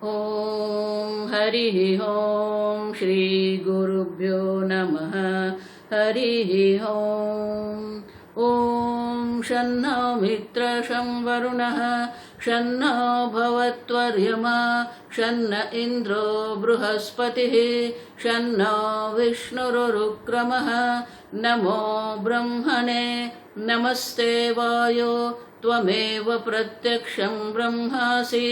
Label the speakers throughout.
Speaker 1: ॐ हरिः ॐ श्री गुरुभ्यो नमः। हरिः ॐ शन्नो मित्रः शं वरुणः शन्नो भवत्वर्यमा शन्न इन्द्रो बृहस्पतिः शन्नो विष्णुरुक्रमः। नमो ब्रह्मणे नमस्ते वायो त्वमेव प्रत्यक्षं ब्रह्मासि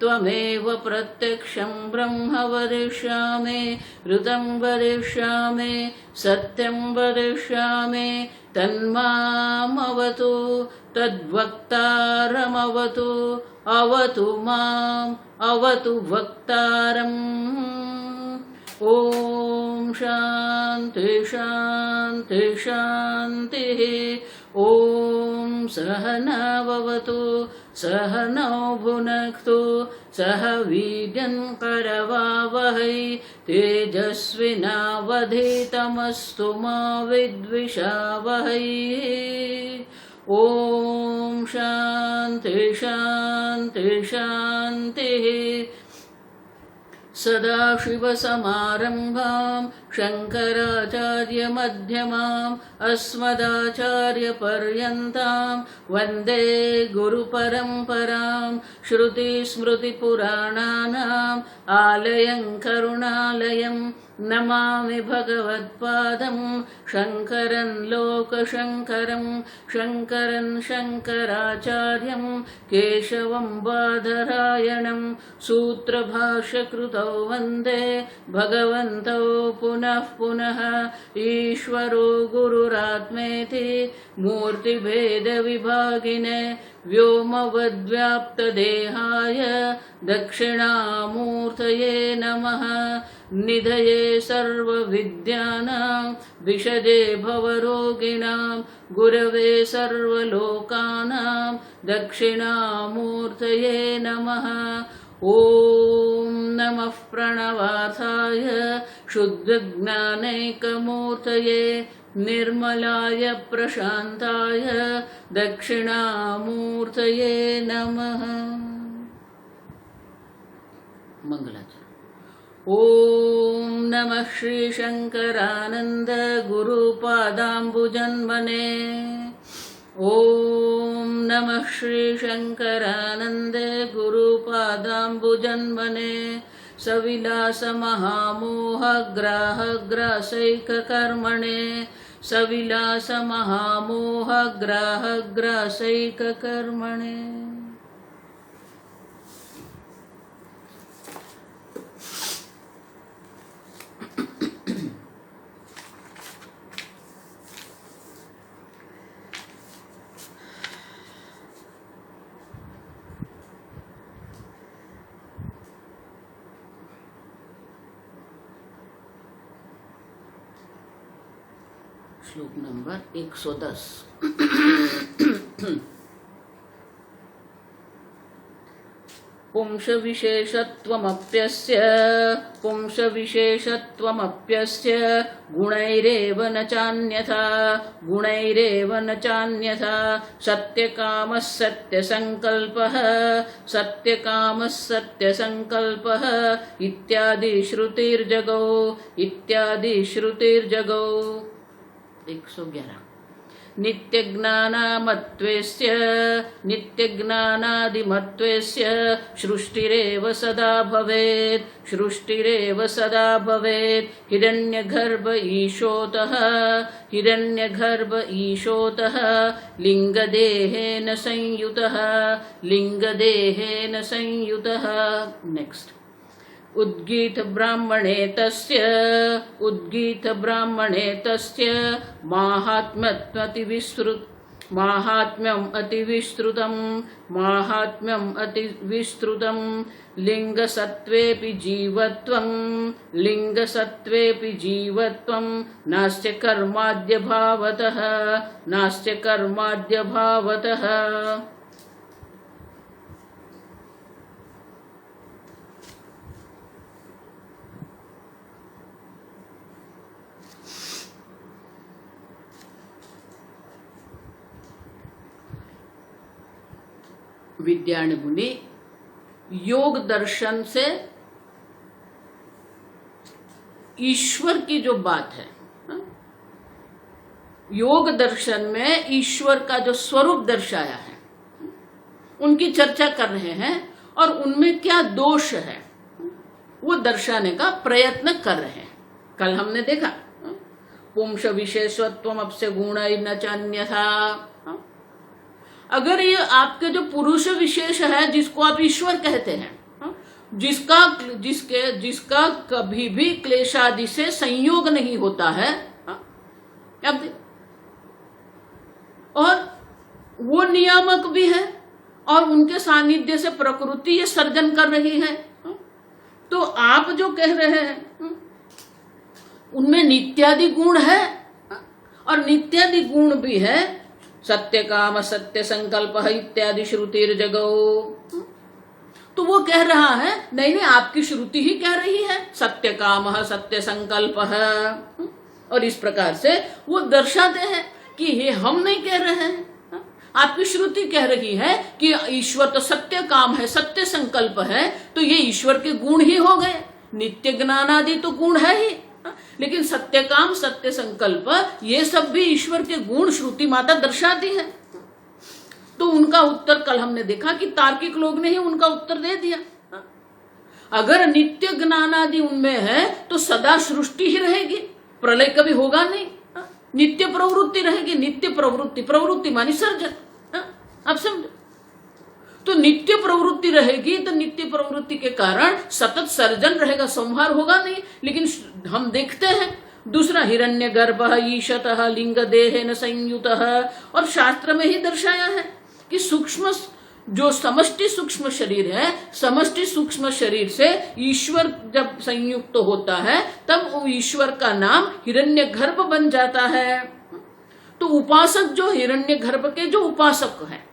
Speaker 1: त्वमेव प्रत्यक्षं ब्रह्म वदिष्यामि ऋतं वदिष्यामि सत्यं वदिष्यामि तन्मामवतु तद्वक्तारमवतु अवतु माम् अवतु वक्तारम्। ॐ शान्ति शान्ति शान्तिः। ॐ सहना भवतु सहनौ भुनक्तु सह वीर्यं करवावहै तेजस्विनावधीतमस्तु मा विद्विषावहै। ॐ शान्ति शान्ति शान्तिः। सदाशिवसमारम्भां शङ्कराचार्यमध्यमाम् अस्मदाचार्यपर्यन्तां वन्दे गुरुपरम्परां। श्रुतिस्मृतिपुराणानाम् आलयं करुणालयं नमामि भगवत्पादं शङ्करं लोकशङ्करं शङ्करं शङ्कराचार्यं केशवं बादरायणं सूत्रभाष्यकृतौ वन्दे भगवन्तौ पुनः पुनः। ईश्वरो गुरुरात्मेति मूर्तिभेदविभागिने व्योमवद्व्याप्तदेहाय दक्षिणामूर्तये नमः। निधये सर्वविद्यानां विशदे भवरोगिणां गुरवे सर्वलोकानां दक्षिणामूर्तये नमः। ॐ नमः प्रणवार्थाय शुद्धज्ञानैकमूर्तये निर्मलाय प्रशान्ताय दक्षिणामूर्तये नमः। मंगलाचरण। ॐ नमः श्रीशङ्करानन्द गुरुपादाम्बुजन्मने। ॐ नमः श्रीशङ्करानन्द गुरुपादाम्बुजन्मने। सविलासमहामोहग्राहग्रासैककर्मणे सविलासमहामोहग्राहग्रासैककर्मणे। श्लोक नंबर 110। पुंसविशेषत्वमप्यस्य गुणैरेव न चान्यथा सत्यकामः सत्यसङ्कल्पः इत्यादि श्रुतिर्जगौ 111। नित्यज्ञानादिमत्वेस्य सृष्टिरेव सदा भवेत् हिरण्यगर्भ ईशोतः लिङ्गदेहेन संयुतः। नेक्स्ट। उद्गीत ब्राह्मणे तस्य माहात्म्यम् अतिविस्तृतं लिङ्गसत्त्वेऽपि जीवत्वं नास्ति कर्माद्यभावतः। विद्याणि मुनि योग दर्शन से ईश्वर की जो बात है, योग दर्शन में ईश्वर का जो स्वरूप दर्शाया है उनकी चर्चा कर रहे हैं और उनमें क्या दोष है वो दर्शाने का प्रयत्न कर रहे हैं। कल हमने देखा पुंस विशेषत्वम अपसे गुण न चान्यथा। अगर ये आपके जो पुरुष विशेष है जिसको आप ईश्वर कहते हैं, जिसका कभी भी क्लेशादि से संयोग नहीं होता है, अब और वो नियामक भी है और उनके सानिध्य से प्रकृति ये सर्जन कर रही है, तो आप जो कह रहे हैं उनमें नित्यादि गुण है और नित्यादि गुण भी है, सत्य काम सत्य संकल्प इत्यादि श्रुतिर जगो। तो वो कह रहा है नहीं नहीं, आपकी श्रुति ही कह रही है सत्य काम सत्य संकल्प है, और इस प्रकार से वो दर्शाते हैं कि ये हम नहीं कह रहे हैं, आपकी श्रुति कह रही है कि ईश्वर तो सत्य काम है सत्य संकल्प है, तो ये ईश्वर के गुण ही हो गए। नित्य ज्ञान आदि तो गुण है ही, लेकिन सत्य काम सत्य संकल्प ये सब भी ईश्वर के गुण श्रुति माता दर्शाती है। तो उनका उत्तर कल हमने देखा कि तार्किक लोग ने ही उनका उत्तर दे दिया। अगर नित्य ज्ञान आदि उनमें है तो सदा सृष्टि ही रहेगी, प्रलय कभी होगा नहीं, नित्य प्रवृत्ति रहेगी। नित्य प्रवृत्ति, प्रवृत्ति मानी सर्जन, आप समझो। तो नित्य प्रवृत्ति रहेगी तो नित्य प्रवृत्ति के कारण सतत सर्जन रहेगा, संहार होगा नहीं। लेकिन हम देखते हैं दूसरा हिरण्य गर्भ ईशत लिंग देह न संयुत, और शास्त्र में ही दर्शाया है कि सूक्ष्म जो समष्टि सूक्ष्म शरीर है, समष्टि सूक्ष्म शरीर से ईश्वर जब संयुक्त होता है तब वो ईश्वर का नाम हिरण्य गर्भ बन जाता है। तो उपासक जो हिरण्य गर्भ के जो उपासक हैं,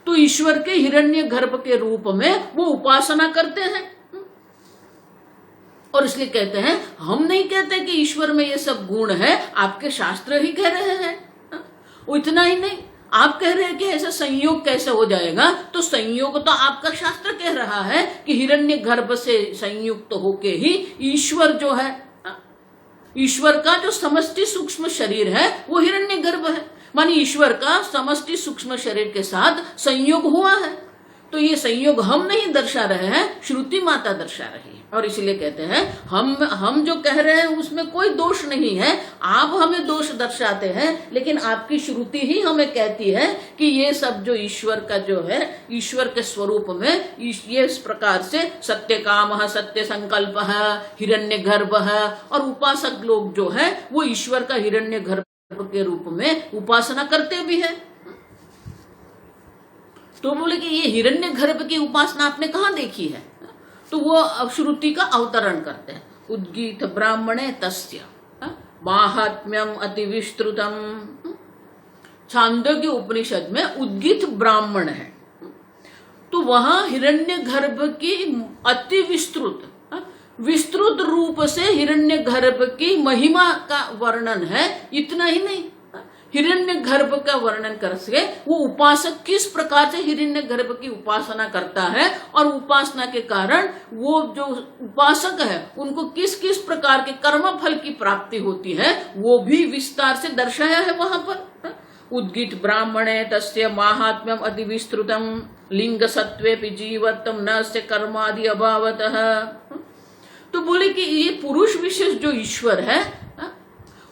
Speaker 1: तो ईश्वर के हिरण्य गर्भ के रूप में वो उपासना करते हैं, और इसलिए कहते हैं हम नहीं कहते कि ईश्वर में ये सब गुण है, आपके शास्त्र ही कह रहे हैं। वो इतना ही नहीं, आप कह रहे हैं कि ऐसा संयोग कैसे हो जाएगा, तो संयोग तो आपका शास्त्र कह रहा है कि हिरण्य गर्भ से संयुक्त होके ही ईश्वर जो है, ईश्वर का जो समष्टि सूक्ष्म शरीर है वो हिरण्य गर्भ है, मानी ईश्वर का समष्टि सूक्ष्म शरीर के साथ संयोग हुआ है। तो ये संयोग हम नहीं दर्शा रहे हैं, श्रुति माता दर्शा रही है, और इसलिए कहते हैं हम जो कह रहे हैं उसमें कोई दोष नहीं है, आप हमें दोष दर्शाते हैं, लेकिन आपकी श्रुति ही हमें कहती है कि ये सब जो ईश्वर का जो है, ईश्वर के स्वरूप में ये इस प्रकार से सत्य काम है सत्य संकल्प है हिरण्य गर्भ है, और उपासक लोग जो है वो ईश्वर का हिरण्य गर्भ के रूप में उपासना करते भी है। तो बोले कि ये हिरण्य गर्भ की उपासना आपने कहाँ देखी है, तो वो श्रुति का अवतरण करते हैं। उद्गीत ब्राह्मणे तस्य माहात्म्यम अति विस्तृतम। छांदोग्य उपनिषद में उद्गीत ब्राह्मण है, तो वहां हिरण्य गर्भ की अति विस्तृत रूप से हिरण्य गर्भ की महिमा का वर्णन है। इतना ही नहीं, हिरण्य गर्भ का वर्णन करके वो उपासक किस प्रकार से हिरण्य गर्भ की उपासना करता है, और उपासना के कारण वो जो उपासक है उनको किस किस प्रकार के कर्म फल की प्राप्ति होती है, वो भी विस्तार से दर्शाया है वहां पर। उद्गीत ब्राह्मणे तस्य माहात्म्यम अति विस्तृतम लिंग सत्वेपि जीवत्वम न से कर्मादि अभावतः। तो बोले कि ये पुरुष विशेष जो ईश्वर है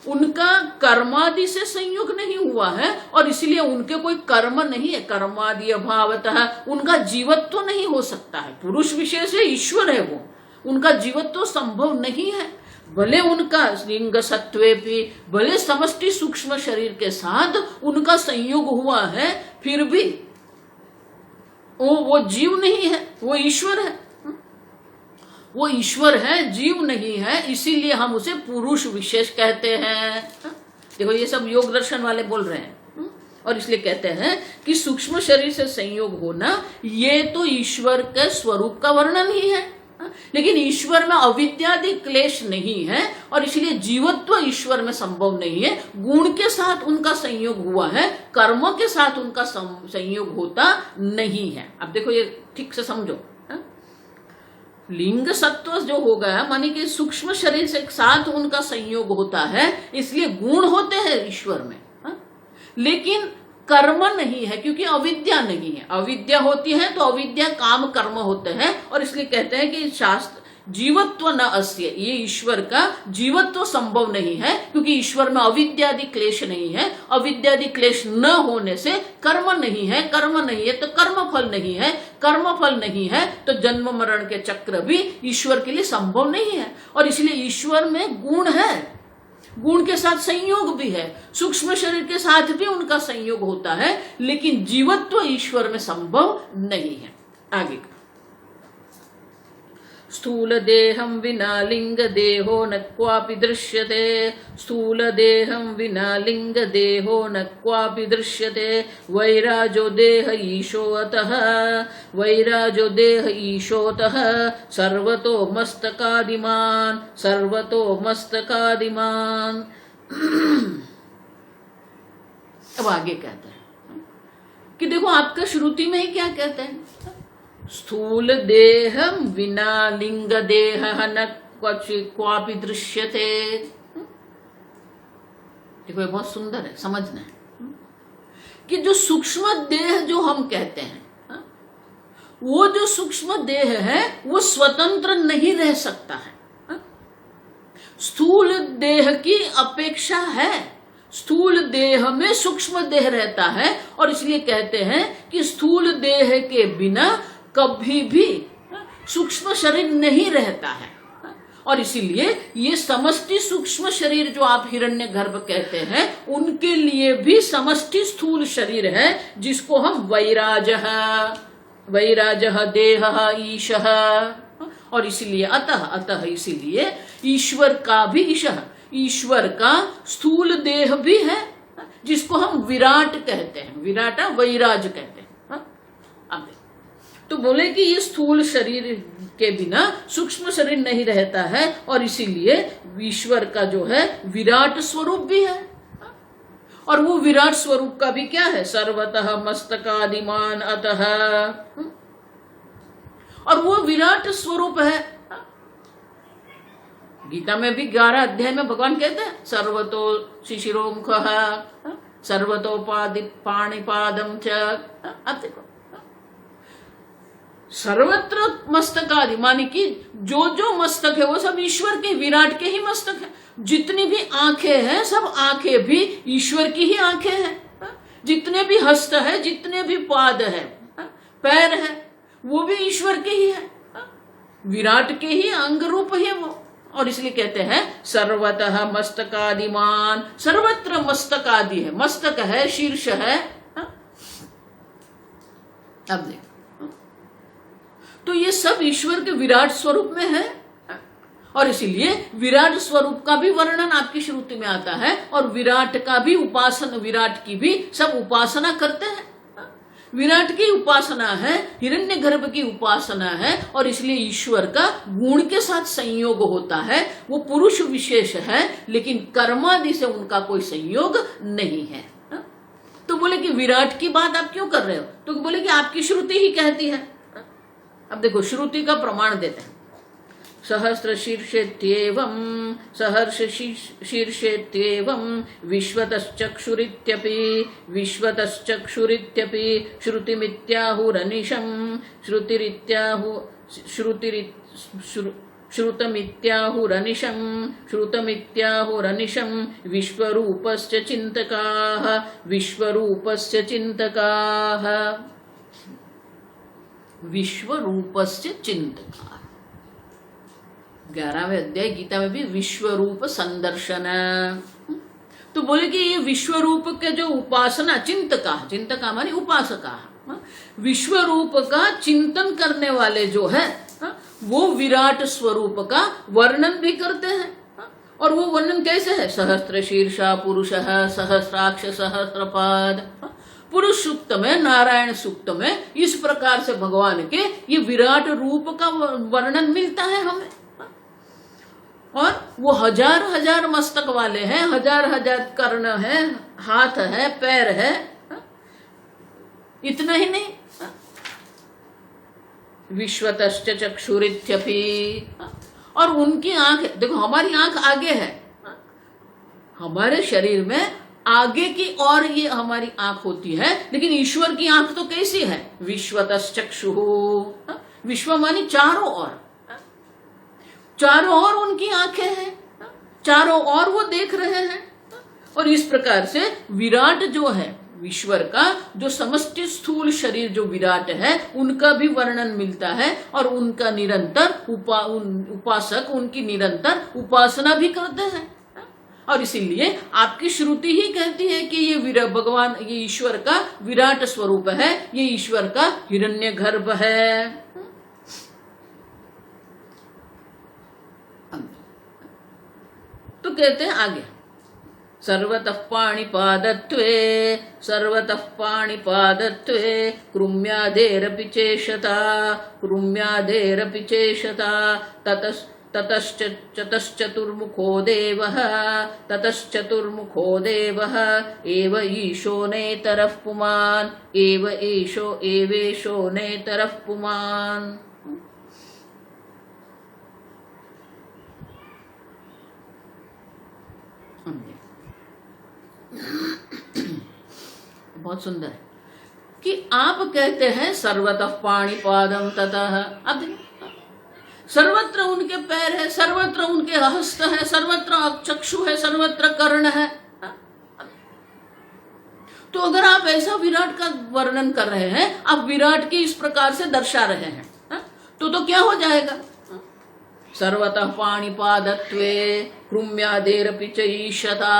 Speaker 1: उनका कर्मादि से संयोग नहीं हुआ है, और इसलिए उनके कोई कर्म नहीं है, कर्मादि अभावतः उनका जीवत्व नहीं हो सकता है। पुरुष विशेष है, ईश्वर है, वो उनका जीवत्व संभव नहीं है। भले उनका लिंग सत्वे भी, भले समष्टि सूक्ष्म शरीर के साथ उनका संयोग हुआ है, फिर भी वो जीव नहीं है, वो ईश्वर है। वो ईश्वर है, जीव नहीं है, इसीलिए हम उसे पुरुष विशेष कहते हैं। देखो ये सब योग दर्शन वाले बोल रहे हैं, और इसलिए कहते हैं कि सूक्ष्म शरीर से संयोग होना ये तो ईश्वर के स्वरूप का वर्णन ही है, लेकिन ईश्वर में अविद्यादि क्लेश नहीं है, और इसलिए जीवत्व ईश्वर में संभव नहीं है। गुण के साथ उनका संयोग हुआ है, कर्मों के साथ उनका संयोग होता नहीं है। अब देखो ये ठीक से समझो, लिंग सत्व जो हो गया माने कि सूक्ष्म शरीर से एक साथ उनका संयोग होता है, इसलिए गुण होते हैं ईश्वर में, लेकिन कर्म नहीं है, क्योंकि अविद्या नहीं है। अविद्या होती है तो अविद्या काम कर्म होते हैं, और इसलिए कहते हैं कि शास्त्र जीवत्व न अस्य, ये ईश्वर का जीवत्व संभव नहीं है, क्योंकि ईश्वर में अविद्यादि क्लेश नहीं है। अविद्यादि क्लेश न होने से कर्म नहीं है, कर्म नहीं है तो कर्म फल नहीं है, कर्म फल नहीं है तो जन्म मरण के चक्र भी ईश्वर के लिए संभव नहीं है। और इसलिए ईश्वर में गुण है, गुण के साथ संयोग भी है, सूक्ष्म शरीर के साथ भी उनका संयोग होता है, लेकिन जीवत्व ईश्वर में संभव नहीं है। आगे का स्थूल देहम विना लिंग देहो न क्वापि दृश्यते, स्थूल देहम विना लिंग देहो न क्वापि दृश्यते, वैराजो देह ईशो अतः, वैराजो देह ईशोतः, सर्वतो मस्तकादिमान, सर्वतो मस्तकादिमान। अब आगे कहते हैं कि देखो आपका श्रुति में ही क्या कहते हैं, स्थूल देहम विना लिंग देह न क्वापि दृश्यते। देखो ये बहुत सुंदर है, समझना है कि जो सूक्ष्म देह जो हम कहते हैं, वो जो सूक्ष्म देह है वो स्वतंत्र नहीं रह सकता है। स्थूल देह की अपेक्षा है, स्थूल देह में सूक्ष्म देह रहता है, और इसलिए कहते हैं कि स्थूल देह के बिना कभी भी सूक्ष्म शरीर नहीं रहता है। और इसीलिए ये समष्टि सूक्ष्म शरीर जो आप हिरण्यगर्भ कहते हैं, उनके लिए भी समष्टि स्थूल शरीर है, जिसको हम वैराजः, वैराजः देहः ईशः, और इसीलिए अतः इसीलिए ईश्वर का भी ईशः, ईश्वर का स्थूल देह भी है, जिसको हम विराट कहते हैं, विराटा वैराज कहते हैं। अब तो बोले कि ये स्थूल शरीर के बिना सूक्ष्म शरीर नहीं रहता है, और इसीलिए ईश्वर का जो है विराट स्वरूप भी है। और वो विराट स्वरूप का भी क्या है, सर्वतः मस्तकादिमान अतः, और वो विराट स्वरूप है। गीता में भी 11 अध्याय में भगवान कहते हैं सर्वतो शिशिरोमुखः, सर्वतो पाणिपादम च। अब देखो सर्वत्र मस्तकादि माने कि जो जो मस्तक है वो सब ईश्वर के, विराट के ही मस्तक है। जितनी भी आंखें हैं सब आंखें भी ईश्वर की ही आंखें हैं। जितने भी हस्त है, जितने भी पाद है, पैर है, वो भी ईश्वर के ही है, विराट के ही अंग रूप है वो। और इसलिए कहते हैं सर्वतः मस्तकादिमान, सर्वत्र मस्तकादि है, मस्तक है, शीर्ष है। अब देखो तो ये सब ईश्वर के विराट स्वरूप में है, और इसीलिए विराट स्वरूप का भी वर्णन आपकी श्रुति में आता है, और विराट का भी उपासना, विराट की भी सब उपासना करते हैं। विराट की उपासना है, हिरण्यगर्भ की उपासना है, और इसलिए ईश्वर का गुण के साथ संयोग होता है। वो पुरुष विशेष है, लेकिन कर्मादि से उनका कोई संयोग नहीं है। तो बोले कि विराट की बात आप क्यों कर रहे हो, तो बोले कि आपकी श्रुति ही कहती है। अब देखो श्रुति का प्रमाण देते हैं, सहस्र शीर्षेत्येवं, सहर्ष शीर्षेत्येवं, विश्वतश्चक्षुरित्यपि, विश्वतश्चक्षुरित्यपि, श्रुतिमित्याहुरनिशं, श्रुतमित्याहुरनिशं, श्रुतमित्याहुरनिशं, विश्वरूपस्य चिन्तकाः, विश्वरूपस्य चिन्तकाः, विश्वरूपस्य चिन्तकाः। 11वें अध्याय गीता में भी विश्वरूप संदर्शन। तो बोले कि ये विश्वरूप के जो उपासना, चिंतका मानी उपासका, विश्वरूप का चिंतन करने वाले जो है वो विराट स्वरूप का वर्णन भी करते हैं। और वो वर्णन कैसे है, सहस्त्र शीर्षा पुरुषः, सहस्राक्ष सहस्रपाद। पुरुष सूक्त में, नारायण सूक्त में इस प्रकार से भगवान के ये विराट रूप का वर्णन मिलता है हमें। और वो हजार हजार मस्तक वाले हैं, हजार हजार कर्ण है, हाथ है, पैर है। इतना ही नहीं, विश्वतश्च चक्षुरित्यपि, और उनकी आंख, देखो हमारी आंख आगे है, हमारे शरीर में आगे की और ये हमारी आंख होती है, लेकिन ईश्वर की आंख तो कैसी है? विश्वतश्च चक्षुः, विश्व मानी चारों ओर, चारों ओर उनकी आंखें हैं, चारों ओर वो देख रहे हैं। और इस प्रकार से विराट जो है, ईश्वर का जो समष्टि स्थूल शरीर जो विराट है, उनका भी वर्णन मिलता है, और उनका निरंतर उपासक उनकी निरंतर उपासना भी करते हैं। और इसीलिए आपकी श्रुति ही कहती है कि ये भगवान, ये ईश्वर का विराट स्वरूप है, ये ईश्वर का हिरण्यगर्भ है। तो कहते हैं आगे, सर्वतः पाणिपादत्वे, सर्वतः पाणिपादत्वे कृम्यादेरपि चेशता, कृम्यादेरपि चेशता, ततश्चतुर्मुखो देवः, ततश्चतुर्मुखो देवः, एव ईशो नेतरः पुमान्, एव एवेशो नेतरः पुमान्। बहुत सुंदर है कि आप कहते हैं सर्वतः पाणिपादम ततः, अब सर्वत्र उनके पैर है, सर्वत्र उनके हस्त है, सर्वत्र चक्षु है, सर्वत्र कर्ण है। तो अगर आप ऐसा विराट का वर्णन कर रहे हैं, आप विराट की इस प्रकार से दर्शा रहे हैं, तो क्या हो जाएगा? सर्वतः पाणिपादत्वे कृम्यादेरपि च ईशता।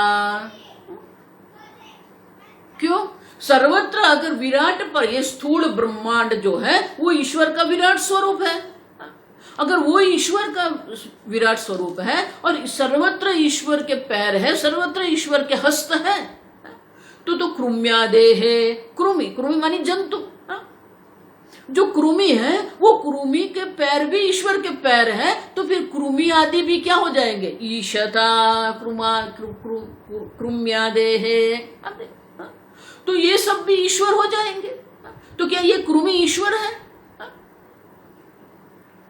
Speaker 1: क्यों? सर्वत्र अगर विराट पर, ये स्थूल ब्रह्मांड जो है वो ईश्वर का विराट स्वरूप है। अगर वो ईश्वर का विराट स्वरूप है और सर्वत्र ईश्वर के पैर है, सर्वत्र ईश्वर के हस्त है, तो कृम्यादेह, कृमि, कृमि मानी जंतु, जो कृमि है वो कृमि के पैर भी ईश्वर के पैर है, तो फिर कृमि आदि भी क्या हो जाएंगे? ईशता कृम्यादेह, तो ये सब भी ईश्वर हो जाएंगे। तो क्या ये कृमि ईश्वर है?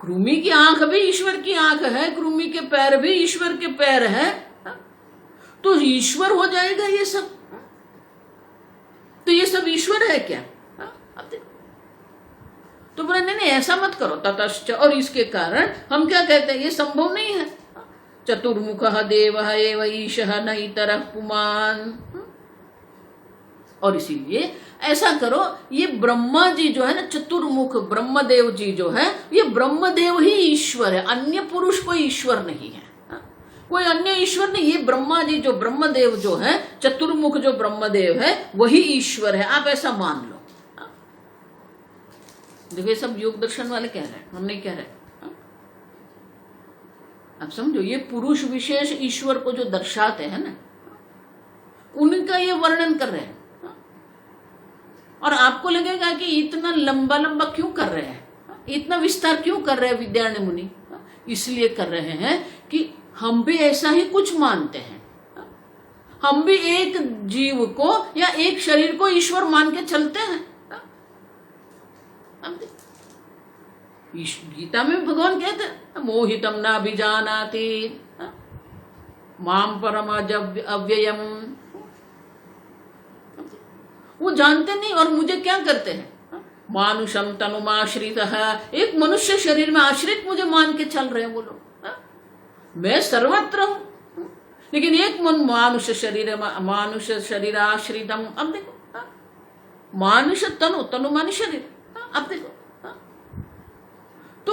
Speaker 1: कृमि की आंख भी ईश्वर की आंख है, कृमि के पैर भी ईश्वर के पैर है, तो ईश्वर हो जाएगा ये सब। तो ये सब ईश्वर है क्या? अब देखो, तो बोले नहीं ऐसा मत करो, ततश्च, और इसके कारण हम क्या कहते हैं? ये संभव नहीं है। चतुर्मुखः देवः एव ईशः न इतरः पुमान्। और इसीलिए ऐसा करो, ये ब्रह्मा जी जो है ना, चतुर्मुख ब्रह्मदेव जी जो है, ये ब्रह्मदेव ही ईश्वर है, अन्य पुरुष कोई ईश्वर नहीं है, कोई अन्य ईश्वर नहीं। ये ब्रह्मा जी जो ब्रह्मदेव जो है, चतुर्मुख जो ब्रह्मदेव है, वही ईश्वर है, आप ऐसा मान लो। देखो ये सब योग दर्शन वाले कह रहे हैं, हम नहीं कह रहे। आप समझो, ये पुरुष विशेष ईश्वर को जो दर्शाते हैं ना, उनका ये वर्णन कर रहे हैं। और आपको लगेगा कि इतना लंबा लंबा क्यों कर रहे हैं, इतना विस्तार क्यों कर रहे हैं विद्यारण्य मुनि? इसलिए कर रहे हैं कि हम भी ऐसा ही कुछ मानते हैं, हम भी एक जीव को या एक शरीर को ईश्वर मान के चलते हैं। गीता में भगवान कहते हैं, मोहितम ना भिजानाति माम परमज अव्ययम, वो जानते नहीं और मुझे क्या करते हैं? मानुषम तनुमाश्रित, एक मनुष्य शरीर में आश्रित मुझे मान के चल रहे हैं वो लोग। मैं सर्वत्र हूं, लेकिन एक मन मानुष शरीर आश्रितम। अब देखो, मानुष तनु, तनु मानी शरीर। अब देखो, तो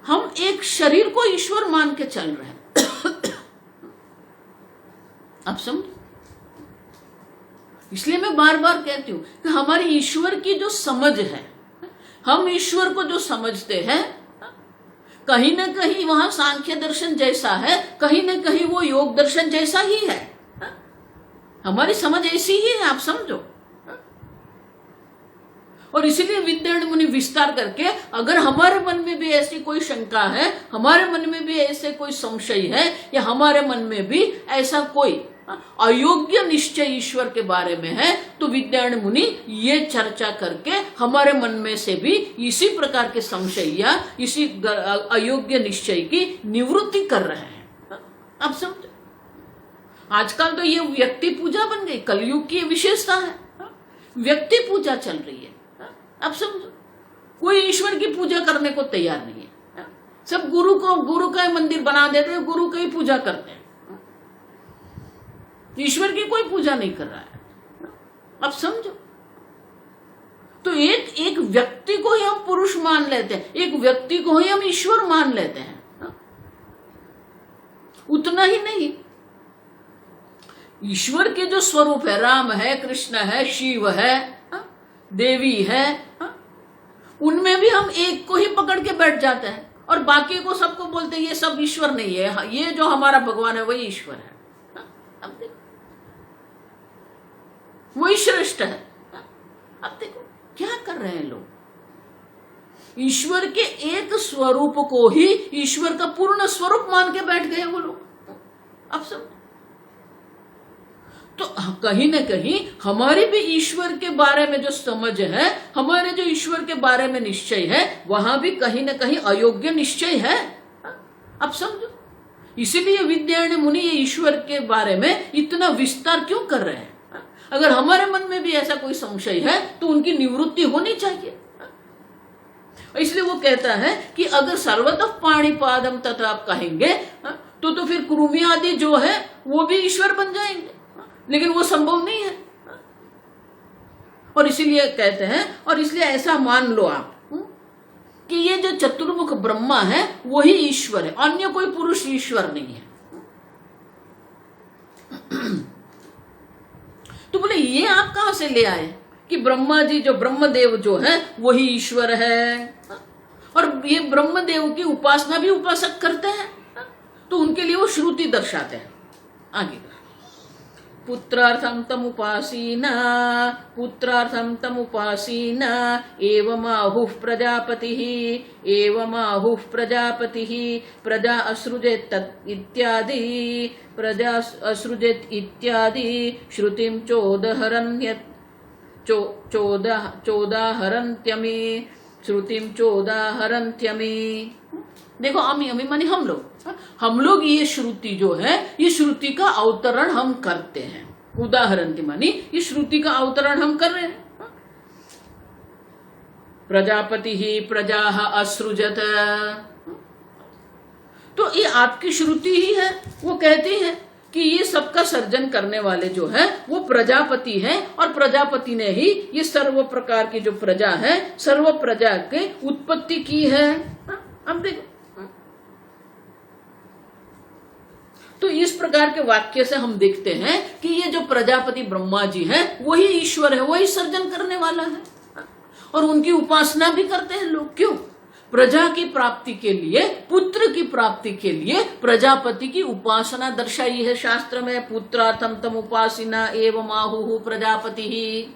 Speaker 1: हम एक शरीर को ईश्वर मान के चल रहे हैं। अब समझो, इसलिए मैं बार बार कहती हूं कि हमारी ईश्वर की जो समझ है, हम ईश्वर को जो समझते हैं, कहीं ना कहीं वहां सांख्य दर्शन जैसा है, कहीं ना कहीं वो योग दर्शन जैसा ही है। हमारी समझ ऐसी ही है, आप समझो। और इसीलिए विद्यारण्य मुनि विस्तार करके, अगर हमारे मन में भी ऐसी कोई शंका है, हमारे मन में भी ऐसे कोई संशय है, या हमारे मन में भी ऐसा कोई अयोग्य निश्चय ईश्वर के बारे में है, तो विद्यारण्य मुनि ये चर्चा करके हमारे मन में से भी इसी प्रकार के संशय या इसी अयोग्य निश्चय की निवृत्ति कर रहे हैं। अब समझो, आजकल तो ये व्यक्ति पूजा बन गई, कलयुग की विशेषता है, व्यक्ति पूजा चल रही है। अब समझो, कोई ईश्वर की पूजा करने को तैयार नहीं है, सब गुरु का मंदिर बना देते हैं, गुरु की पूजा करते हैं, ईश्वर की कोई पूजा नहीं कर रहा है। अब समझो, तो एक व्यक्ति को ही हम पुरुष मान लेते हैं, एक व्यक्ति को ही हम ईश्वर मान लेते हैं। उतना ही नहीं, ईश्वर के जो स्वरूप है, राम है, कृष्ण है, शिव है, देवी है, उनमें भी हम एक को ही पकड़ के बैठ जाते हैं और बाकी को सबको बोलते हैं ये सब ईश्वर नहीं है, ये जो हमारा भगवान है वही ईश्वर है। अब देखो, वही श्रेष्ठ है। अब देखो क्या कर रहे हैं लोग, ईश्वर के एक स्वरूप को ही ईश्वर का पूर्ण स्वरूप मान के बैठ गए वो लोग। अब सब तो कहीं ना कहीं हमारी भी ईश्वर के बारे में जो समझ है, हमारे जो ईश्वर के बारे में निश्चय है, वहां भी कहीं ना कहीं अयोग्य निश्चय है। अब समझो, इसीलिए विद्यारण्य मुनि ये ईश्वर के बारे में इतना विस्तार क्यों कर रहे हैं। अगर हमारे मन में भी ऐसा कोई संशय है तो उनकी निवृत्ति होनी चाहिए। इसलिए वो कहता है कि अगर सर्वतः पाणिपादम तथा आप कहेंगे तो फिर कुरुमी आदि जो है वो भी ईश्वर बन जाएंगे, लेकिन वो संभव नहीं है। और इसीलिए कहते हैं, और इसलिए ऐसा मान लो आप कि ये जो चतुर्मुख ब्रह्मा है वही ईश्वर है, अन्य कोई पुरुष ईश्वर नहीं है। तो बोले ये आप कहां से ले आए कि ब्रह्मा जी जो ब्रह्मदेव जो है वही ईश्वर है, और ये ब्रह्मदेव की उपासना भी उपासक करते हैं, तो उनके लिए वो श्रुति दर्शाते हैं। आगे पुत्रार्थम तमुपासीना एवमाहुः प्रजापतिः प्रजा असृजेत् इत्यादि श्रुतिं चोदाहरन्त्यमी। देखो अमी मानी हम लोग ये श्रुति जो है, ये श्रुति का अवतरण हम करते हैं। उदाहरण की मानी ये श्रुति का अवतरण हम कर रहे हैं। प्रजापति ही प्रजा असृजत, तो ये आपकी श्रुति ही है। वो कहती है कि ये सबका सर्जन करने वाले जो है वो प्रजापति है, और प्रजापति ने ही ये सर्व प्रकार की जो प्रजा है, सर्व प्रजा के उत्पत्ति की है। अब देखो, तो इस प्रकार के वाक्य से हम देखते हैं कि ये जो प्रजापति ब्रह्मा जी है वही ईश्वर है, वही सर्जन करने वाला है, और उनकी उपासना भी करते हैं लोग। क्यों? प्रजा की प्राप्ति के लिए, पुत्र की प्राप्ति के लिए प्रजापति की उपासना दर्शाई है शास्त्र में। पुत्रार्थम तम उपासिना एवं आहुः प्रजापति ही।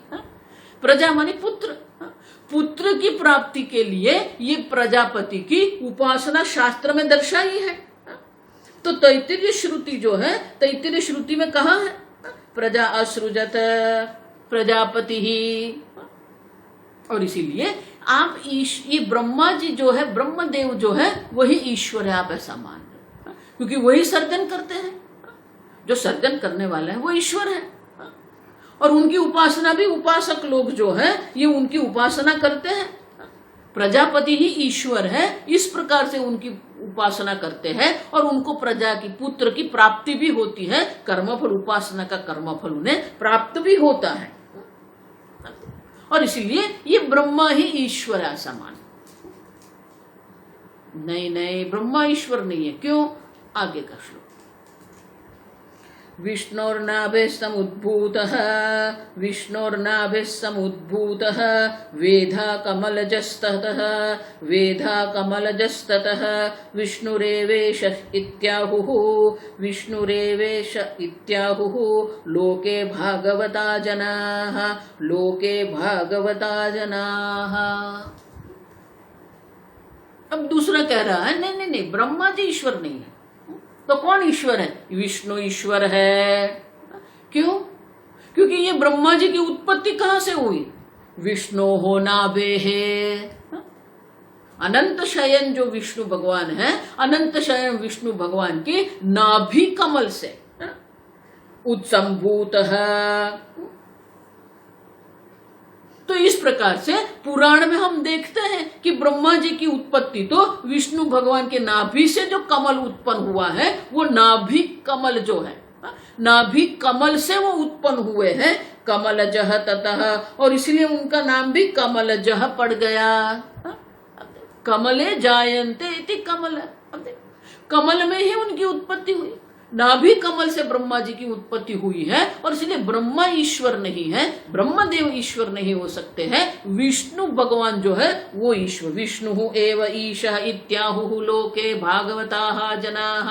Speaker 1: प्रजा माने पुत्र, पुत्र की प्राप्ति के लिए ये प्रजापति की उपासना शास्त्र में दर्शाई है। तो तैत्तिरीय श्रुति जो है, तैत्तिरीय श्रुति में कहा है प्रजा असृजत प्रजापति ही, और इसीलिए आप ये ब्रह्मा जी जो है, ब्रह्मदेव जो है वही ईश्वर है, आप ऐसा मान लो, क्योंकि वही सर्जन करते हैं। जो सर्जन करने वाला है वो ईश्वर है, और उनकी उपासना भी उपासक लोग जो है ये उनकी उपासना करते हैं। प्रजापति ही ईश्वर है, इस प्रकार से उनकी उपासना करते हैं, और उनको प्रजा की, पुत्र की प्राप्ति भी होती है। कर्मफल, उपासना का कर्मफल उन्हें प्राप्त भी होता है, और इसीलिए ये ब्रह्मा ही ईश्वर है ऐसा मान। नहीं, ब्रह्मा ईश्वर नहीं है। क्यों? आगे का श्लोक। विष्णोर्नाभिः समुद्भूतः वेधा कमलजस्ततः विष्णुरेवेश इत्याहुः लोके भागवता जनाः। अब दूसरा कह रहा है नहीं, ब्रह्मा जी ईश्वर नहीं है, तो कौन ईश्वर है? विष्णु ईश्वर है। क्यों? क्योंकि ये ब्रह्मा जी की उत्पत्ति कहां से हुई? विष्णु हो नाभे है। अनंत शयन जो विष्णु भगवान है, अनंत शयन विष्णु भगवान की नाभि कमल से उत्संभूत है। तो इस प्रकार से पुराण में हम देखते हैं कि ब्रह्मा जी की उत्पत्ति तो विष्णु भगवान के नाभि से जो कमल उत्पन्न हुआ है, वो नाभि कमल जो है, नाभि कमल से वो उत्पन्न हुए हैं। कमलजह ततः, और इसलिए उनका नाम भी कमलजह पड़ गया। कमले जायन्ते इति कमल, कमल में ही उनकी उत्पत्ति हुई। नाभि कमल से ब्रह्मा जी की उत्पत्ति हुई है, और इसलिए ब्रह्मा ईश्वर नहीं है, ब्रह्मदेव ईश्वर नहीं हो सकते हैं। विष्णु भगवान जो है वो ईश्वर। विष्णु एव ईशः इत्याहु लोके भागवताः जनाः।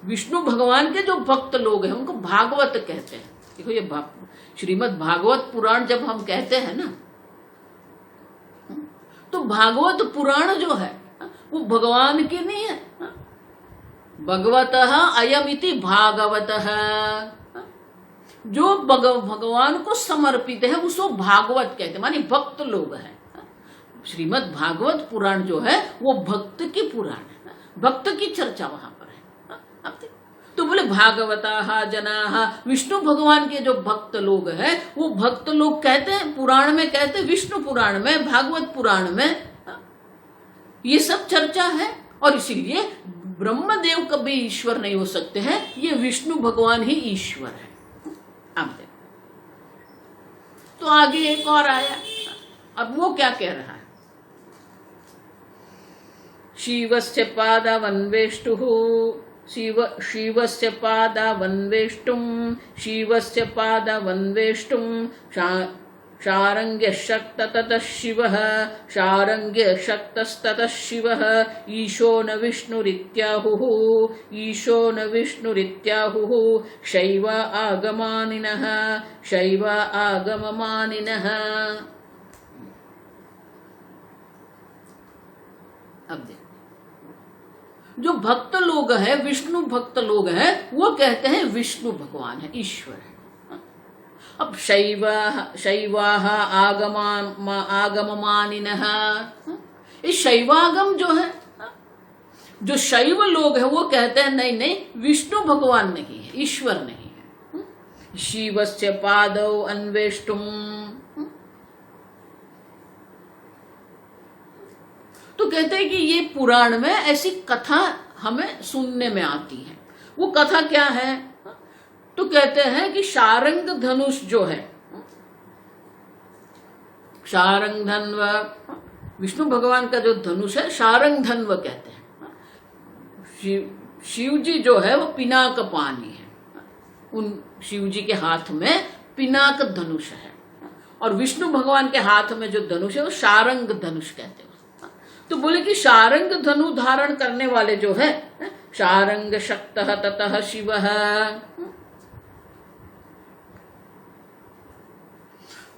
Speaker 1: विष्णु भगवान के जो भक्त लोग हैं उनको भागवत कहते हैं। देखो ये श्रीमद् भागवत पुराण जब हम कहते हैं ना, तो भागवत पुराण जो है वो भगवान की नहीं है। भगवतः अयमिति भागवतः, जो भगवान को समर्पित है उसको भागवत कहते हैं, मानी भक्त लोग हैं। श्रीमद् भागवत पुराण जो है वो भक्त की पुराण है, भक्त की चर्चा वहां पर है। तो बोले भागवताः जनाः, विष्णु भगवान के जो भक्त लोग हैं वो भक्त लोग कहते हैं, पुराण में कहते हैं, विष्णु पुराण में, भागवत पुराण में ये सब चर्चा है। और इसीलिए ब्रह्मदेव कभी ईश्वर नहीं हो सकते हैं, ये विष्णु भगवान ही ईश्वर है। अब देखो तो आगे एक और आया, अब वो क्या कह रहा है? शिवस्य पादवन्वेष्टुः, शिवस्य पादवन्वेष्टुं, शिवस्य पादवन्वेष्टुं शारङ्ग्यशक्तततः शिवः, शारङ्ग्यशक्तस्ततः शिवः, ईशो न विष्णुरित्याहुः, ईशो न विष्णुरित्याहुः, शैव आगमानिनः, शैव आगममानिनः। अब देखो जो भक्त लोग हैं, विष्णु भक्त लोग हैं, वो कहते हैं विष्णु भगवान है, ईश्वर है। अब शैवाः आगममानिनः, इस शैवागम जो है, जो शैव लोग हैं वो कहते हैं नहीं नहीं, विष्णु भगवान नहीं है, ईश्वर नहीं है। शिवस्य पादौ अन्वेष्टुम, तो कहते हैं कि ये पुराण में ऐसी कथा हमें सुनने में आती है। वो कथा क्या है? तो कहते हैं कि शारंग धनुष जो है, शारंग धन्व, विष्णु भगवान का जो धनुष है शारंग धन्व कहते हैं। शिव जी जो है वो पिनाक पानी है, उन शिव जी के हाथ में पिनाक धनुष है, और विष्णु भगवान के हाथ में जो धनुष है वो शारंग धनुष कहते हैं। तो बोले कि शारंग धनु धारण करने वाले जो है, शारंग शक्तः ततः शिवः,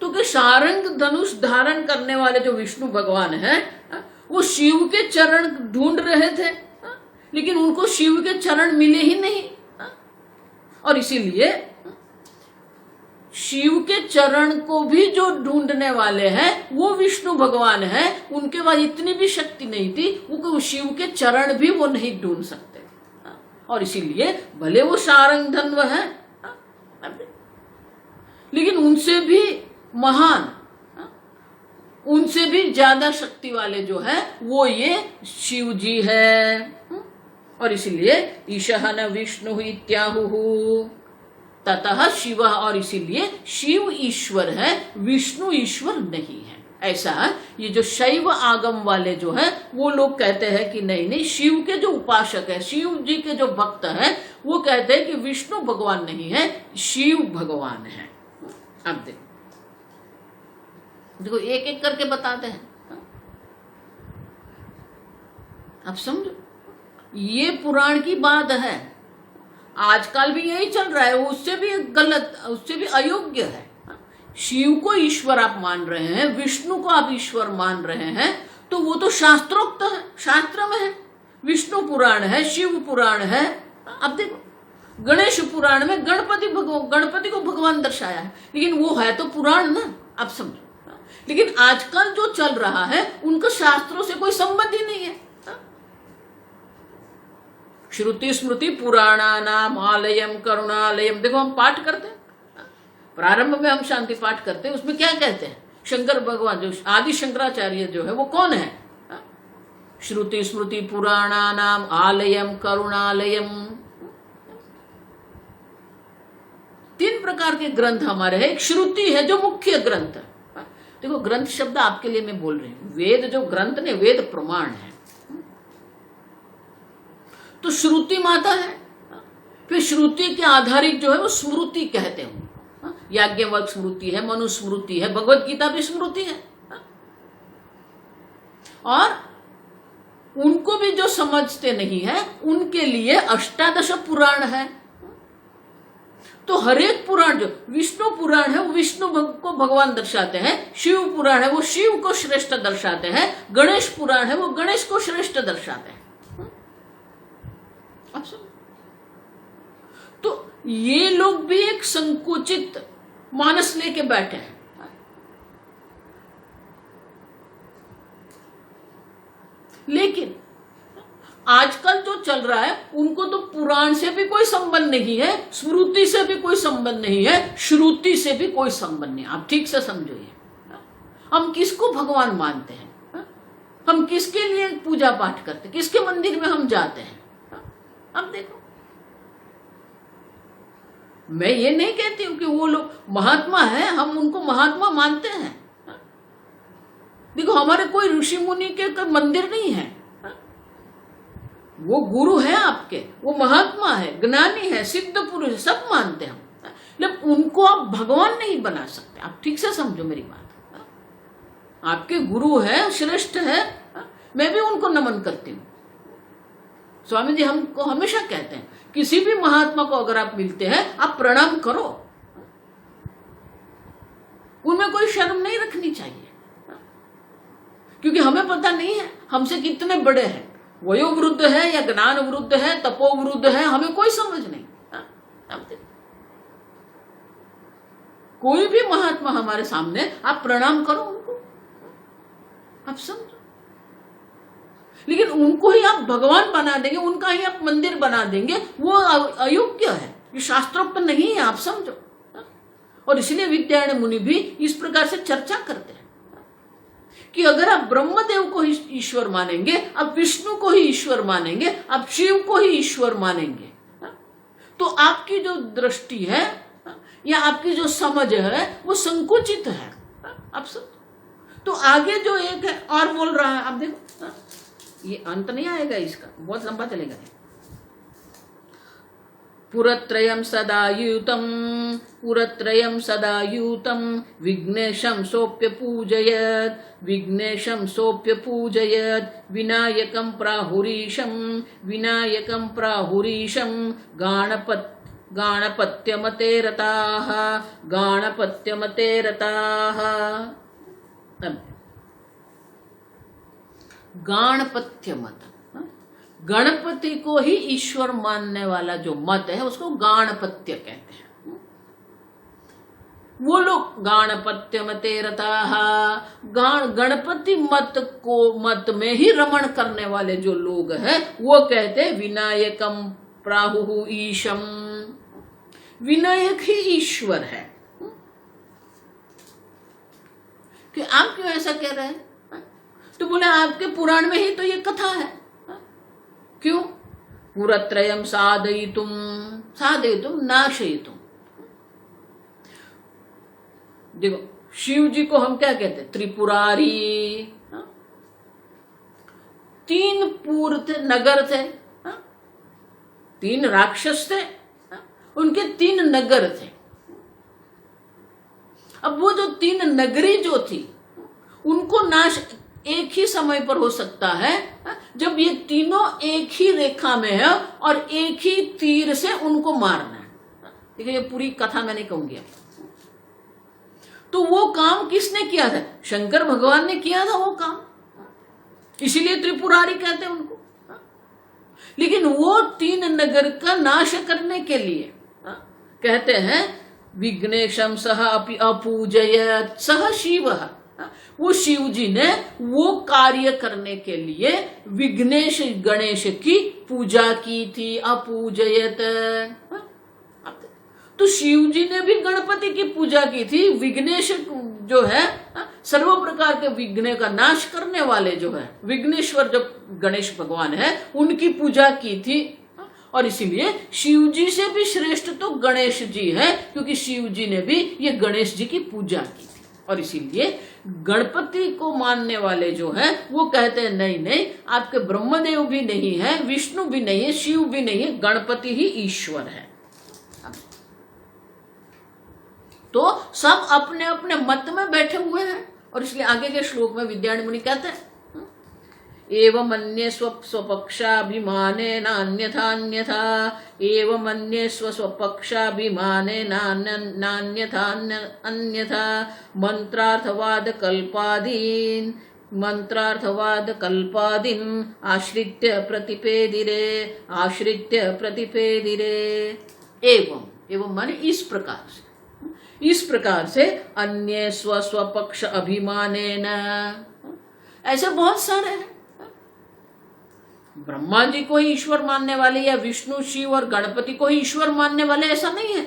Speaker 1: तो कि शारंग धनुष धारण करने वाले जो विष्णु भगवान है वो शिव के चरण ढूंढ रहे थे, लेकिन उनको शिव के चरण मिले ही नहीं, और इसीलिए शिव के चरण को भी जो ढूंढने वाले हैं वो विष्णु भगवान है। उनके पास इतनी भी शक्ति नहीं थी, वो शिव के चरण भी वो नहीं ढूंढ सकते, और इसीलिए भले वो शारंग धन्व है, लेकिन उनसे भी महान, उनसे भी ज्यादा शक्ति वाले जो है वो ये शिव जी है। और इसीलिए ईशः न विष्णु इत्याहुः ततः शिव, और इसीलिए शिव ईश्वर है, विष्णु ईश्वर नहीं है। ऐसा ये जो शैव आगम वाले जो है वो लोग कहते हैं कि नहीं नहीं, शिव के जो उपासक है, शिव जी के जो भक्त है वो कहते हैं कि विष्णु भगवान नहीं है, शिव भगवान है। अब देखो एक एक करके बताते हैं, अब समझो ये पुराण की बात है, आजकल भी यही चल रहा है, उससे भी गलत, उससे भी अयोग्य है। शिव को ईश्वर आप मान रहे हैं, विष्णु को आप ईश्वर मान रहे हैं, तो वो तो शास्त्रोक्त है, शास्त्र में है, विष्णु पुराण है, शिव पुराण है। अब देखो गणेश पुराण में गणपति को भगवान दर्शाया है, लेकिन वो है तो पुराण ना, आप समझो। लेकिन आजकल जो चल रहा है उनका शास्त्रों से कोई संबंध ही नहीं है। श्रुति स्मृति पुराणानाम आलयम करुणालयम, देखो हम पाठ करते हैं, प्रारंभ में हम शांति पाठ करते हैं, उसमें क्या कहते हैं? शंकर भगवान जो आदि शंकराचार्य जो है वो कौन है? श्रुति स्मृति पुराणानाम आलयम करुणालयम, 3 प्रकार के ग्रंथ हमारे हैं। एक श्रुति है जो मुख्य ग्रंथ है। देखो ग्रंथ शब्द आपके लिए मैं बोल रही हूं, वेद जो ग्रंथ ने, वेद प्रमाण है। तो श्रुति माता है, फिर श्रुति के आधारित जो है वो स्मृति कहते हैं। याज्ञवल्क्य स्मृति है, मनुस्मृति है, भगवत गीता भी स्मृति है। और उनको भी जो समझते नहीं है उनके लिए अष्टादश पुराण है। तो हर एक पुराण, जो विष्णु पुराण है वो विष्णु को भगवान दर्शाते हैं, शिव पुराण है वो शिव को श्रेष्ठ दर्शाते हैं, गणेश पुराण है वो गणेश को श्रेष्ठ दर्शाते हैं। तो ये लोग भी एक संकुचित मानस लेके बैठे हैं। लेकिन आजकल जो चल रहा है उनको तो पुराण से भी कोई संबंध नहीं है, स्मृति से भी कोई संबंध नहीं है, श्रुति से भी कोई संबंध नहीं। आप ठीक से समझो ये, हम किसको भगवान मानते हैं, हम किसके लिए पूजा पाठ करते हैं, किसके मंदिर में हम जाते हैं। अब देखो, मैं ये नहीं कहती हूं कि वो लोग महात्मा है, हम उनको महात्मा मानते हैं। देखो हमारे कोई ऋषि मुनि के मंदिर नहीं है, वो गुरु है आपके, वो महात्मा है, ज्ञानी है, सिद्ध पुरुष है, सब मानते हैं हम। लेकिन उनको आप भगवान नहीं बना सकते। आप ठीक से समझो मेरी बात। आपके गुरु है, श्रेष्ठ है, मैं भी उनको नमन करती हूँ। स्वामी जी हमको हमेशा कहते हैं किसी भी महात्मा को अगर आप मिलते हैं आप प्रणाम करो, उनमें कोई शर्म नहीं रखनी चाहिए, क्योंकि हमें पता नहीं है हमसे कितने बड़े हैं, वयोवृद्ध है या ज्ञान वृद्ध है, तपोवृद्ध है, हमें कोई समझ नहीं। कोई भी महात्मा हमारे सामने आप प्रणाम करो उनको, आप समझो। लेकिन उनको ही आप भगवान बना देंगे, उनका ही आप मंदिर बना देंगे, वो अयोग्य है, ये शास्त्रोक्त नहीं है, आप समझो। और इसलिए विद्यायण मुनि भी इस प्रकार से चर्चा करते हैं कि अगर आप ब्रह्मदेव को ही ईश्वर मानेंगे, आप विष्णु को ही ईश्वर मानेंगे, आप शिव को ही ईश्वर मानेंगे, तो आपकी जो दृष्टि है या आपकी जो समझ है वो संकुचित है। आप सब तो आगे जो एक है और बोल रहा है, आप देखो ये अंत नहीं आएगा इसका, बहुत लंबा चलेगा। पुरत्रयं सदायुतं पुरत्रयं सदायुतं विघ्नेशं सोप्य पूजयत् विघ्नेशं सोप्य पूजयत् विनायकं प्राहुरीशं विनायकं प्राहुरीशं गाणपत्यमते रताः गाणपत्यमते रताः। गाणपत्य मत, गणपति को ही ईश्वर मानने वाला जो मत है उसको गाणपत्य कहते हैं। वो लोग गाणपत्य मते रताः, गणपति मत में ही रमण करने वाले जो लोग हैं वो कहते हैं विनायकम प्राहुः ईशम, विनायक ही ईश्वर है। कि आप क्यों ऐसा कह रहे हैं? तो बोले आपके पुराण में ही तो ये कथा है। क्यों? पुरत्रयं साधयितुं नाशयितुं। देखो शिव जी को हम क्या कहते हैं? त्रिपुरारी। 3 पूर थे, नगर थे, 3 राक्षस थे, उनके 3 नगर थे। अब वो जो 3 नगरी जो थी उनको नाश एक ही समय पर हो सकता है जब ये तीनों एक ही रेखा में है और एक ही तीर से उनको मारना है। देखिए ये पूरी कथा मैं नहीं कहूंगी। तो वो काम किसने किया था? शंकर भगवान ने किया था वो काम, इसीलिए त्रिपुरारी कहते हैं उनको। लेकिन वो 3 नगर का नाश करने के लिए कहते हैं विघ्नेशम सह अपि अपूजयत सह शिव। वो शिव जी ने वो कार्य करने के लिए विघ्नेश गणेश की पूजा की थी। अपूजयत, तो शिव जी ने भी गणपति की पूजा की थी। विघ्नेश जो है सर्व प्रकार के विघ्न का नाश करने वाले जो है विघ्नेश्वर जो गणेश भगवान है उनकी पूजा की थी। और इसीलिए शिव जी से भी श्रेष्ठ तो गणेश जी है, क्योंकि शिव जी ने भी ये गणेश जी की पूजा की थी। और इसीलिए गणपति को मानने वाले जो है वो कहते हैं नहीं नहीं, आपके ब्रह्मदेव भी नहीं है, विष्णु भी नहीं है, शिव भी नहीं है, गणपति ही ईश्वर है। तो सब अपने अपने मत में बैठे हुए हैं। और इसलिए आगे के श्लोक में विद्यारण्य मुनि कहते हैं एवं अन्ये स्वपक्षाभिमाने नान्यथा एवं अन्ये स्वपक्षाभिमाने नान्यथा मंत्रार्थवाद कल्पादीन आश्रित्य प्रतिपेदिरे। एवं माने इस प्रकार से अन्य स्वपक्ष अभिमाने न, ऐसे बहुत सारे हैं। ब्रह्मा जी को ही ईश्वर मानने वाले या विष्णु शिव और गणपति को ही ईश्वर मानने वाले ऐसा नहीं है।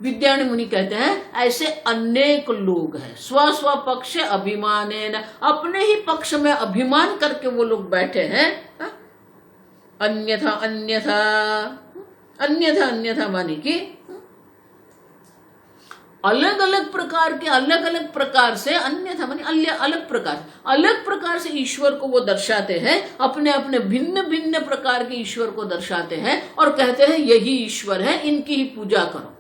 Speaker 1: विद्यारण्य मुनि कहते हैं ऐसे अनेक लोग हैं। स्व पक्ष अभिमाने न, अपने ही पक्ष में अभिमान करके वो लोग बैठे हैं। अन्यथा माने कि अलग अलग प्रकार से अन्यथा माने अलग प्रकार से ईश्वर को वो दर्शाते हैं, अपने अपने भिन्न प्रकार के ईश्वर को दर्शाते हैं और कहते हैं यही ईश्वर है, इनकी ही पूजा करो।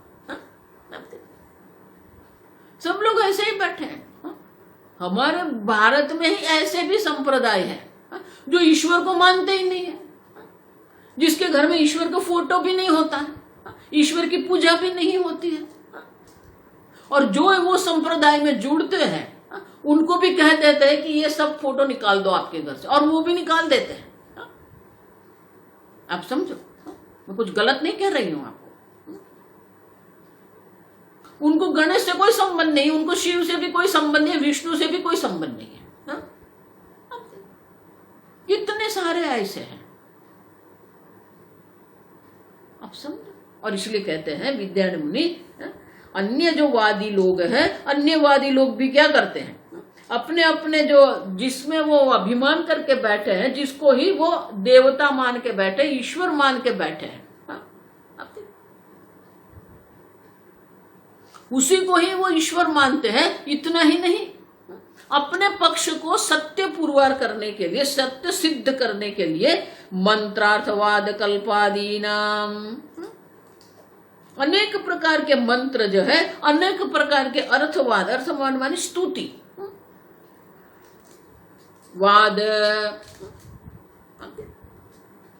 Speaker 1: सब लोग ऐसे ही बैठे हैं। हमारे भारत में ही ऐसे भी संप्रदाय है जो ईश्वर को मानते ही नहीं है, जिसके घर में ईश्वर का फोटो भी नहीं होता है, ईश्वर की पूजा भी नहीं होती है। और जो वो संप्रदाय में जुड़ते हैं उनको भी कह देते हैं कि ये सब फोटो निकाल दो आपके घर से, और वो भी निकाल देते हैं। आप समझो, मैं कुछ गलत नहीं कह रही हूं आपको। उनको गणेश से कोई संबंध नहीं, उनको शिव से भी कोई संबंध नहीं, विष्णु से भी कोई संबंध नहीं है। इतने सारे ऐसे हैं, आप समझो। और इसलिए कहते हैं विद्यारण्य मुनि अन्य जो वादी लोग हैं, अन्यवादी लोग भी क्या करते हैं, अपने अपने जो जिसमें वो अभिमान करके बैठे हैं, जिसको ही वो देवता मान के बैठे, ईश्वर मान के बैठे हैं, उसी को ही वो ईश्वर मानते हैं। इतना ही नहीं, अपने पक्ष को सत्य पुरवार करने के लिए, सत्य सिद्ध करने के लिए मंत्रार्थवाद कल्पादीनाम, अनेक प्रकार के मंत्र जो है, अनेक प्रकार के अर्थवाद मानी स्तुति, वाद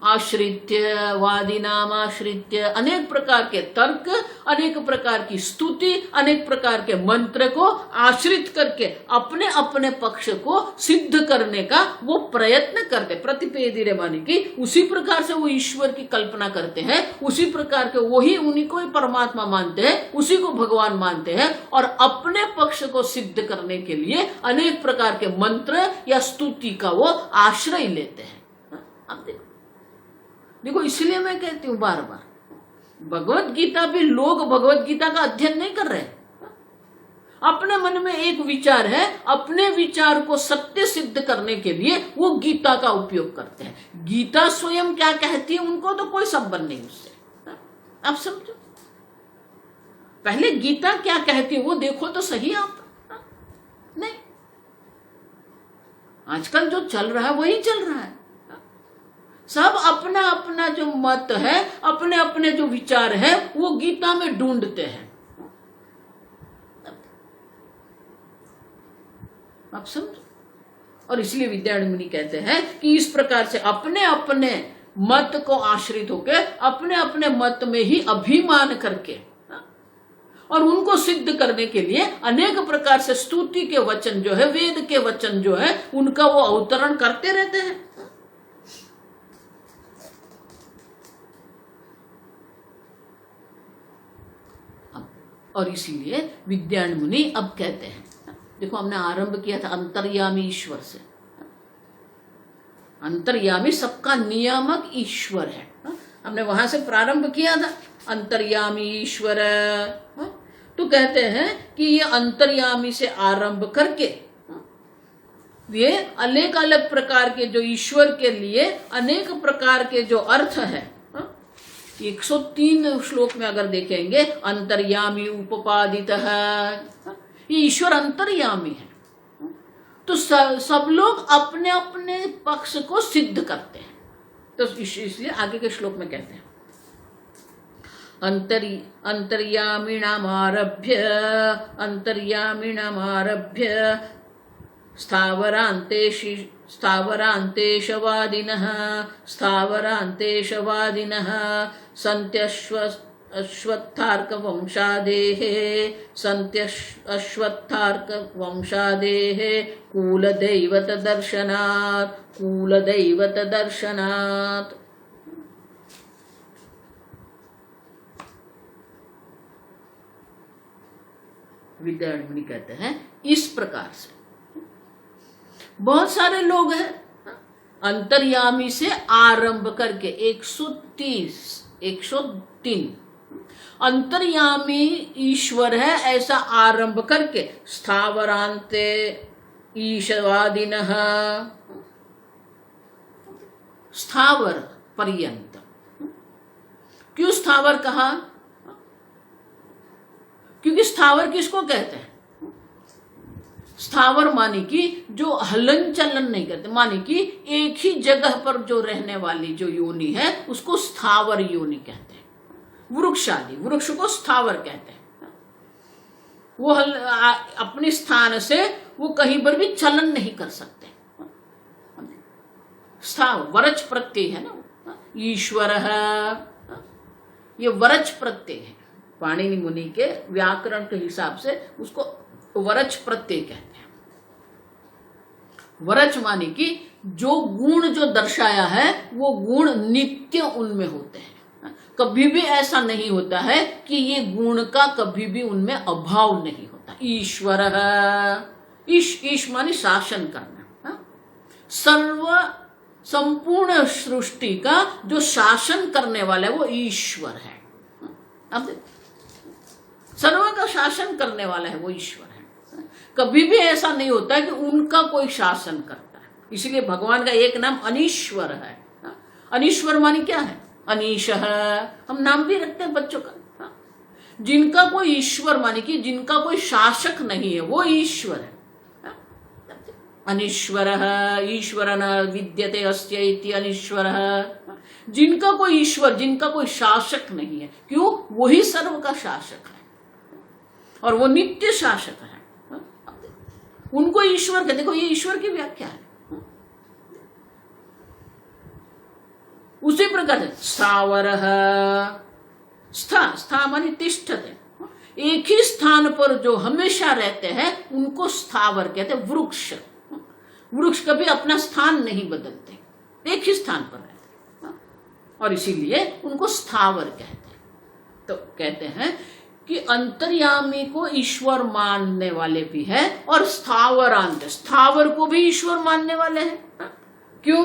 Speaker 1: आश्रित्य, वादी नाम आश्रित्य, अनेक प्रकार के तर्क, अनेक प्रकार की स्तुति, अनेक प्रकार के मंत्र को आश्रित करके अपने अपने पक्ष को सिद्ध करने का वो प्रयत्न करते। प्रतिपेदिरे माने कि उसी प्रकार से वो ईश्वर की कल्पना करते हैं, उसी प्रकार के वही उन्हीं को ही परमात्मा मानते हैं, उसी को भगवान मानते हैं, और अपने पक्ष को सिद्ध करने के लिए अनेक प्रकार के मंत्र या स्तुति का वो आश्रय लेते हैं। अब देखो, इसलिए मैं कहती हूं बार बार, भगवत गीता भी लोग भगवत गीता का अध्ययन नहीं कर रहे। अपने मन में एक विचार है, अपने विचार को सत्य सिद्ध करने के लिए वो गीता का उपयोग करते हैं। गीता स्वयं क्या कहती है उनको तो कोई संबंध नहीं उससे। आप समझो, पहले गीता क्या कहती है वो देखो तो सही आप। नहीं, आजकल जो चल रहा है वही चल रहा है। सब अपना अपना जो मत है, अपने अपने जो विचार है वो गीता में ढूंढते हैं। आप समझो। और इसलिए विद्यारण्य मुनि कहते हैं कि इस प्रकार से अपने अपने मत को आश्रित होकर, अपने अपने मत में ही अभिमान करके और उनको सिद्ध करने के लिए अनेक प्रकार से स्तुति के वचन जो है, वेद के वचन जो है, उनका वो अवतरण करते रहते हैं। और इसीलिए विद्यारण्य मुनि अब कहते हैं, देखो हमने आरंभ किया था अंतर्यामी ईश्वर से। अंतर्यामी सबका नियामक ईश्वर है, हमने वहां से प्रारंभ किया था, अंतर्यामी ईश्वर। तो कहते हैं कि ये अंतर्यामी से आरंभ करके ये अनेक अलग प्रकार के जो ईश्वर के लिए अनेक प्रकार के जो अर्थ है, 103 श्लोक में अगर देखेंगे, अंतर्यामी उपादितः, ये ईश्वर अंतर्यामी है। तो सब लोग अपने अपने पक्ष को सिद्ध करते हैं। तो इसलिए आगे के श्लोक में कहते हैं अंतर्यामिणामारभ्य स्थावरान्तेशवादिनः सन्त्यश्वत्थार्कवंशादेः कुलदैवतदर्शनात्। विद्यारण्य मुनि कहते हैं इस प्रकार से बहुत सारे लोग हैं, अंतर्यामी से आरंभ करके 103 अंतर्यामी ईश्वर है, ऐसा आरंभ करके स्थावरांते ईशवादिनः, स्थावर पर्यंत। क्यों स्थावर कहा? क्योंकि स्थावर किसको कहते हैं? स्थावर माने कि जो हलन चलन नहीं करते, माने कि एक ही जगह पर जो रहने वाली जो योनि है उसको स्थावर योनि कहते हैं। वृक्ष आदि वृक्ष को स्थावर कहते हैं। वो अपने स्थान से वो कहीं पर भी चलन नहीं कर सकते। स्थावर वरच प्रत्यय है ना, ईश्वर ये वरच प्रत्यय है। पाणिनि मुनि के व्याकरण के हिसाब से उसको वरच प्रत्यय कहते हैं। वरच माने कि जो गुण जो दर्शाया है वो गुण नित्य उनमें होते हैं, कभी भी ऐसा नहीं होता है कि ये गुण का कभी भी उनमें अभाव नहीं होता। ईश्वर ईश माने शासन करना, संपूर्ण सृष्टि का जो शासन करने वाला है वो ईश्वर है। अब सर्व का शासन करने वाला है वो ईश्वर है। कभी भी ऐसा नहीं होता है कि उनका कोई शासन करता है। इसलिए भगवान का एक नाम अनीश्वर है। अनीश्वर मानी क्या है? अनीश हम नाम भी रखते हैं बच्चों का। जिनका कोई ईश्वर माने कि जिनका कोई शासक नहीं है वो ईश्वर है। अनीश्वर ईश्वर न विद्यते अस्ति इति अनीश्वर। जिनका कोई ईश्वर, जिनका कोई शासक नहीं है, क्यों? वही सर्व का शासक है और वो नित्य शासक है। उनको ईश्वर कहते। देखो ये ईश्वर की व्याख्या है। उसी प्रकार से स्थावर स्था मानी तिष्ठते, एक ही स्थान पर जो हमेशा रहते हैं उनको स्थावर कहते। वृक्ष कभी अपना स्थान नहीं बदलते, एक ही स्थान पर रहते और इसीलिए उनको स्थावर कहते हैं। तो कहते हैं कि अंतर्यामी को ईश्वर मानने वाले भी है और स्थावरांत, स्थावर को भी ईश्वर मानने वाले हैं। क्यों?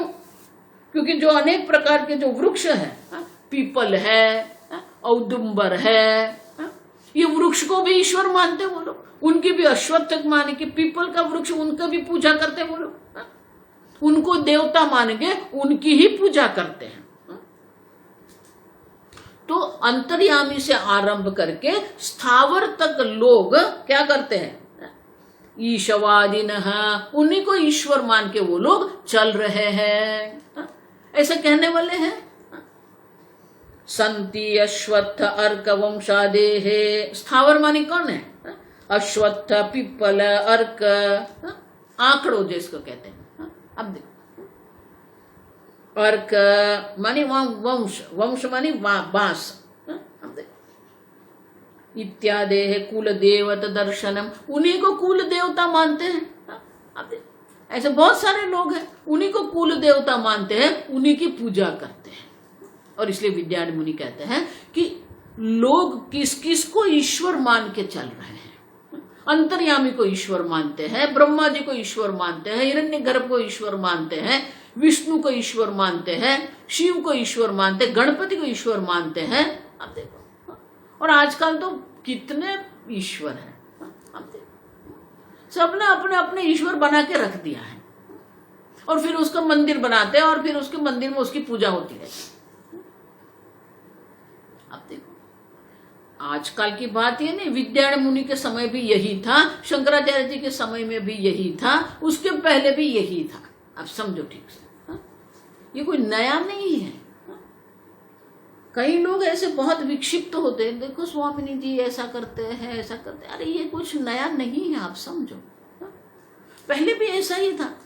Speaker 1: क्योंकि जो अनेक प्रकार के जो वृक्ष है, पीपल है, औदुंबर है, ये वृक्ष को भी ईश्वर मानते वो लोग। उनकी भी अश्वत्थ माने कि पीपल का वृक्ष, उनका भी पूजा करते वो लोग। उनको देवता मान के उनकी ही पूजा करते हैं। तो अंतर्यामी से आरंभ करके स्थावर तक लोग क्या करते हैं? ईशवादिनः, उन्हीं को ईश्वर मान के वो लोग चल रहे हैं। ऐसा कहने वाले हैं। संति अश्वत्थ अर्क वंशादेः, स्थावर माने कौन है? अश्वत्थ, पीपल, अर्क, आंकड़ो जिसको कहते हैं। अब देखो, अर्क माने वंश, वंश माने बांस, इत्यादि कुल देवता दर्शनम, उन्हीं को कुल देवता मानते हैं। अब देखो, ऐसे बहुत सारे लोग हैं, उन्हीं को कुल देवता मानते हैं, उन्हीं की पूजा करते हैं। और इसलिए विद्यारण्य मुनि कहते हैं कि लोग किस किस को ईश्वर मान के चल रहे हैं। अंतर्यामी को ईश्वर मानते हैं, ब्रह्मा जी को ईश्वर मानते हैं, हिरण्यगर्भ को ईश्वर मानते हैं, विष्णु को ईश्वर मानते हैं, शिव को ईश्वर मानते हैं, गणपति को ईश्वर मानते हैं। अब देखो, और आजकल तो कितने ईश्वर हैं। अब देखो, सबने अपने अपने ईश्वर बना के रख दिया है और फिर उसका मंदिर बनाते हैं और फिर उसके मंदिर में उसकी पूजा होती रहती है। अब देखो, आजकल की बात ये नहीं, विद्यारण्य मुनि के समय भी यही था, शंकराचार्य जी के समय में भी यही था, उसके पहले भी यही था। अब समझो ठीक से, हा? ये कोई नया नहीं है। हा? कई लोग ऐसे बहुत विक्षिप्त होते हैं, देखो स्वामिनी जी ऐसा करते हैं, ऐसा करते हैं। अरे ये कुछ नया नहीं है, आप समझो। हा? पहले भी ऐसा ही था।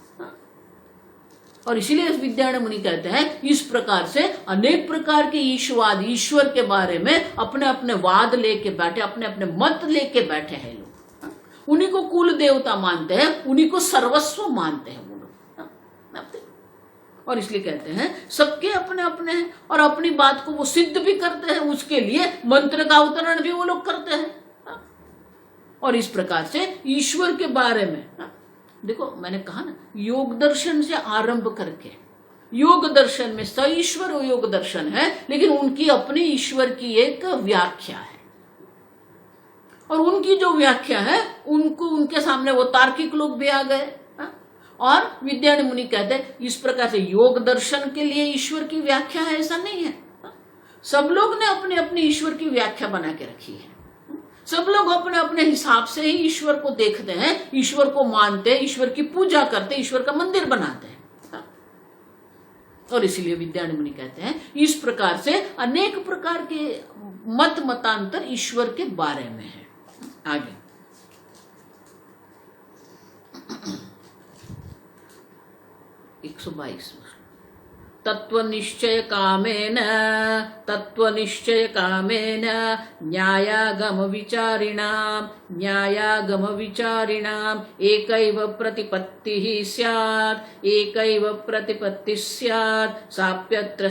Speaker 1: और इसीलिए विद्यारण्य मुनि कहते हैं इस प्रकार से अनेक प्रकार के ईश्वरवाद, ईश्वर के बारे में अपने अपने वाद लेके बैठे, अपने अपने मत लेके बैठे हैं लोग। उन्हीं को कुल देवता मानते हैं, उन्हीं को सर्वस्व मानते हैं वो लोग। और इसलिए कहते हैं सबके अपने अपने हैं और अपनी बात को वो सिद्ध भी करते हैं, उसके लिए मंत्र का अवतरण भी वो लोग करते हैं। और इस प्रकार से ईश्वर के बारे में देखो, मैंने कहा ना, योग दर्शन से आरंभ करके, योग दर्शन में सईश्वर योग दर्शन है, लेकिन उनकी अपनी ईश्वर की एक व्याख्या है। और उनकी जो व्याख्या है, उनको उनके सामने वो तार्किक लोग भी आ गए। और विद्यारण्य मुनि कहते हैं इस प्रकार से योग दर्शन के लिए ईश्वर की व्याख्या है, ऐसा नहीं है। सब लोग ने अपनी अपनी ईश्वर की व्याख्या बना के रखी है। सब लोग अपने अपने हिसाब से ही ईश्वर को देखते हैं, ईश्वर को मानते हैं, ईश्वर की पूजा करते हैं, ईश्वर का मंदिर बनाते हैं। और इसीलिए विद्यारण्य मुनि कहते हैं इस प्रकार से अनेक प्रकार के मतांतर ईश्वर के बारे में है। आगे 122 तत्वनिश्चय कामेन न्यायागम विचारिणाम एकैव प्रतिपत्तिः स्यात्, एकैव प्रतिपत्तिः स्यात्, साप्यत्र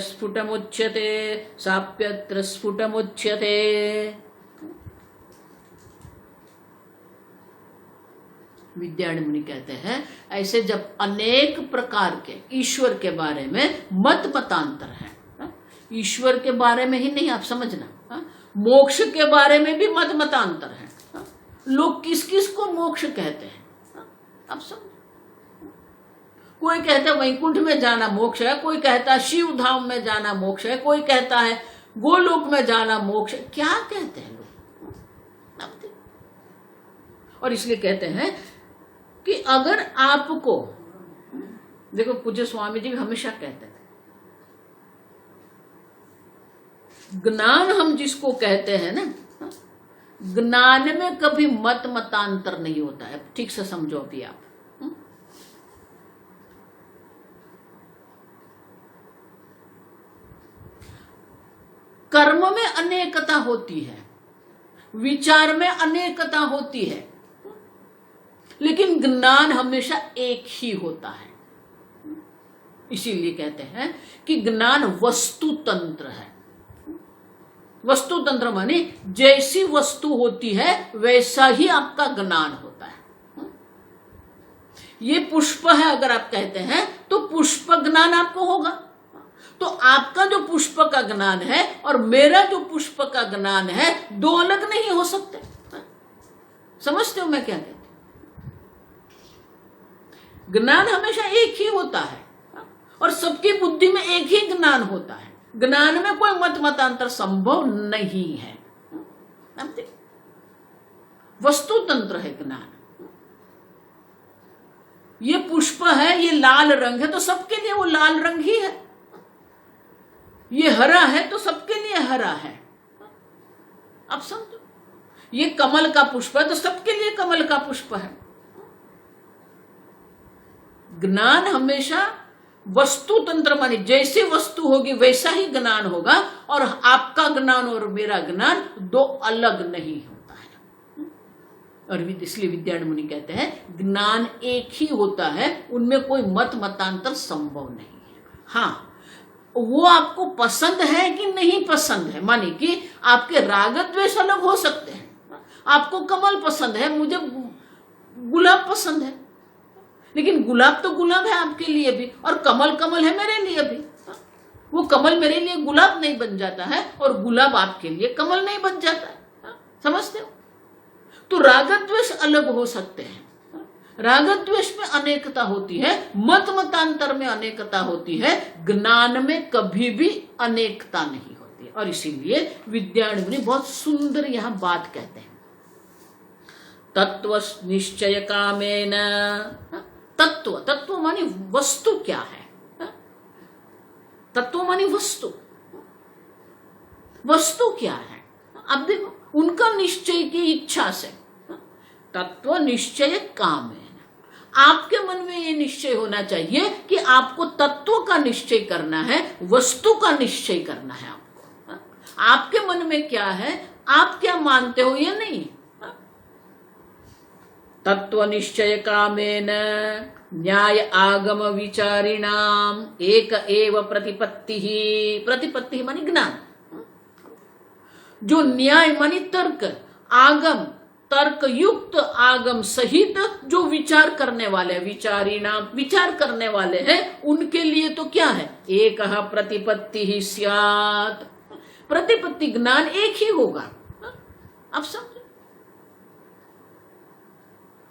Speaker 1: स्फुटमुच्यते। विद्यारण्य मुनि कहते हैं ऐसे जब अनेक प्रकार के ईश्वर के बारे में मतांतर है, ईश्वर के बारे में ही नहीं, आप समझना, मोक्ष के बारे में भी मतांतर है। लोग किस किस को मोक्ष कहते हैं, आप समझ। कोई कहता है वैकुंठ में जाना मोक्ष है, कोई कहता है शिव धाम में जाना मोक्ष है, कोई कहता है गोलोक में जाना मोक्ष है। क्या कहते हैं लोग। और इसलिए कहते हैं कि अगर आपको, देखो पूज्य स्वामी जी हमेशा कहते थे ज्ञान हम जिसको कहते हैं ना, ज्ञान में कभी मतांतर नहीं होता है। ठीक से समझो अभी आप। कर्म में अनेकता होती है, विचार में अनेकता होती है, लेकिन ज्ञान हमेशा एक ही होता है। इसीलिए कहते हैं कि ज्ञान वस्तु तंत्र है। वस्तु तंत्र माने जैसी वस्तु होती है वैसा ही आपका ज्ञान होता है। ये पुष्प है अगर आप कहते हैं तो पुष्प ज्ञान आपको होगा। तो आपका जो पुष्प का ज्ञान है और मेरा जो पुष्प का ज्ञान है, दो अलग नहीं हो सकते। समझते हो मैं क्या कहती हूं। ज्ञान हमेशा एक ही होता है और सबकी बुद्धि में एक ही ज्ञान होता है। ज्ञान में कोई मतांतर संभव नहीं है। वस्तु तंत्र है ज्ञान। ये पुष्प है, ये लाल रंग है तो सबके लिए वो लाल रंग ही है। ये हरा है तो सबके लिए हरा है। अब समझो, ये कमल का पुष्प है तो सबके लिए कमल का पुष्प है। ज्ञान हमेशा वस्तु तंत्र माने जैसी वस्तु होगी वैसा ही ज्ञान होगा, और आपका ज्ञान और मेरा ज्ञान दो अलग नहीं होता है। और इसलिए विद्यारण्य मुनि कहते हैं ज्ञान एक ही होता है, उनमें कोई मतांतर संभव नहीं है। हाँ, वो आपको पसंद है कि नहीं पसंद है। माने कि आपके राग द्वेष अलग हो सकते हैं। आपको कमल पसंद है, मुझे गुलाब पसंद है, लेकिन गुलाब तो गुलाब है आपके लिए भी, और कमल कमल है मेरे लिए भी। वो कमल मेरे लिए गुलाब नहीं बन जाता है, और गुलाब आपके लिए कमल नहीं बन जाता है। समझते हो? तो राग द्वेष अलग हो सकते हैं। राग द्वेष में अनेकता होती है, मत मतांतर में अनेकता होती है, ज्ञान में कभी भी अनेकता नहीं होती। और इसीलिए विद्यारण्य बहुत सुंदर यहां बात कहते हैं, तत्व निश्चय कामेन। तत्व, तत्व मानी वस्तु क्या है? तत्व मानी वस्तु, वस्तु क्या है? अब देखो, उनका निश्चय की इच्छा से, तत्व निश्चय कामेन। आपके मन में ये निश्चय होना चाहिए कि आपको तत्व का निश्चय करना है, वस्तु का निश्चय करना है। आपको, आपके मन में क्या है, आप क्या मानते हो, ये नहीं। तत्व निश्चय कामेन न्याय आगम विचारिणाम एक एव प्रतिपत्ति ही। प्रतिपत्ति मानी ज्ञान, जो न्याय मानी तर्क, आगम तर्क युक्त आगम सहित जो विचार करने वाले, विचारिणाम विचार करने वाले हैं, उनके लिए तो क्या है, एक प्रतिपत्ति ही स्यात्। प्रतिपत्ति ज्ञान एक ही होगा। अब समझो,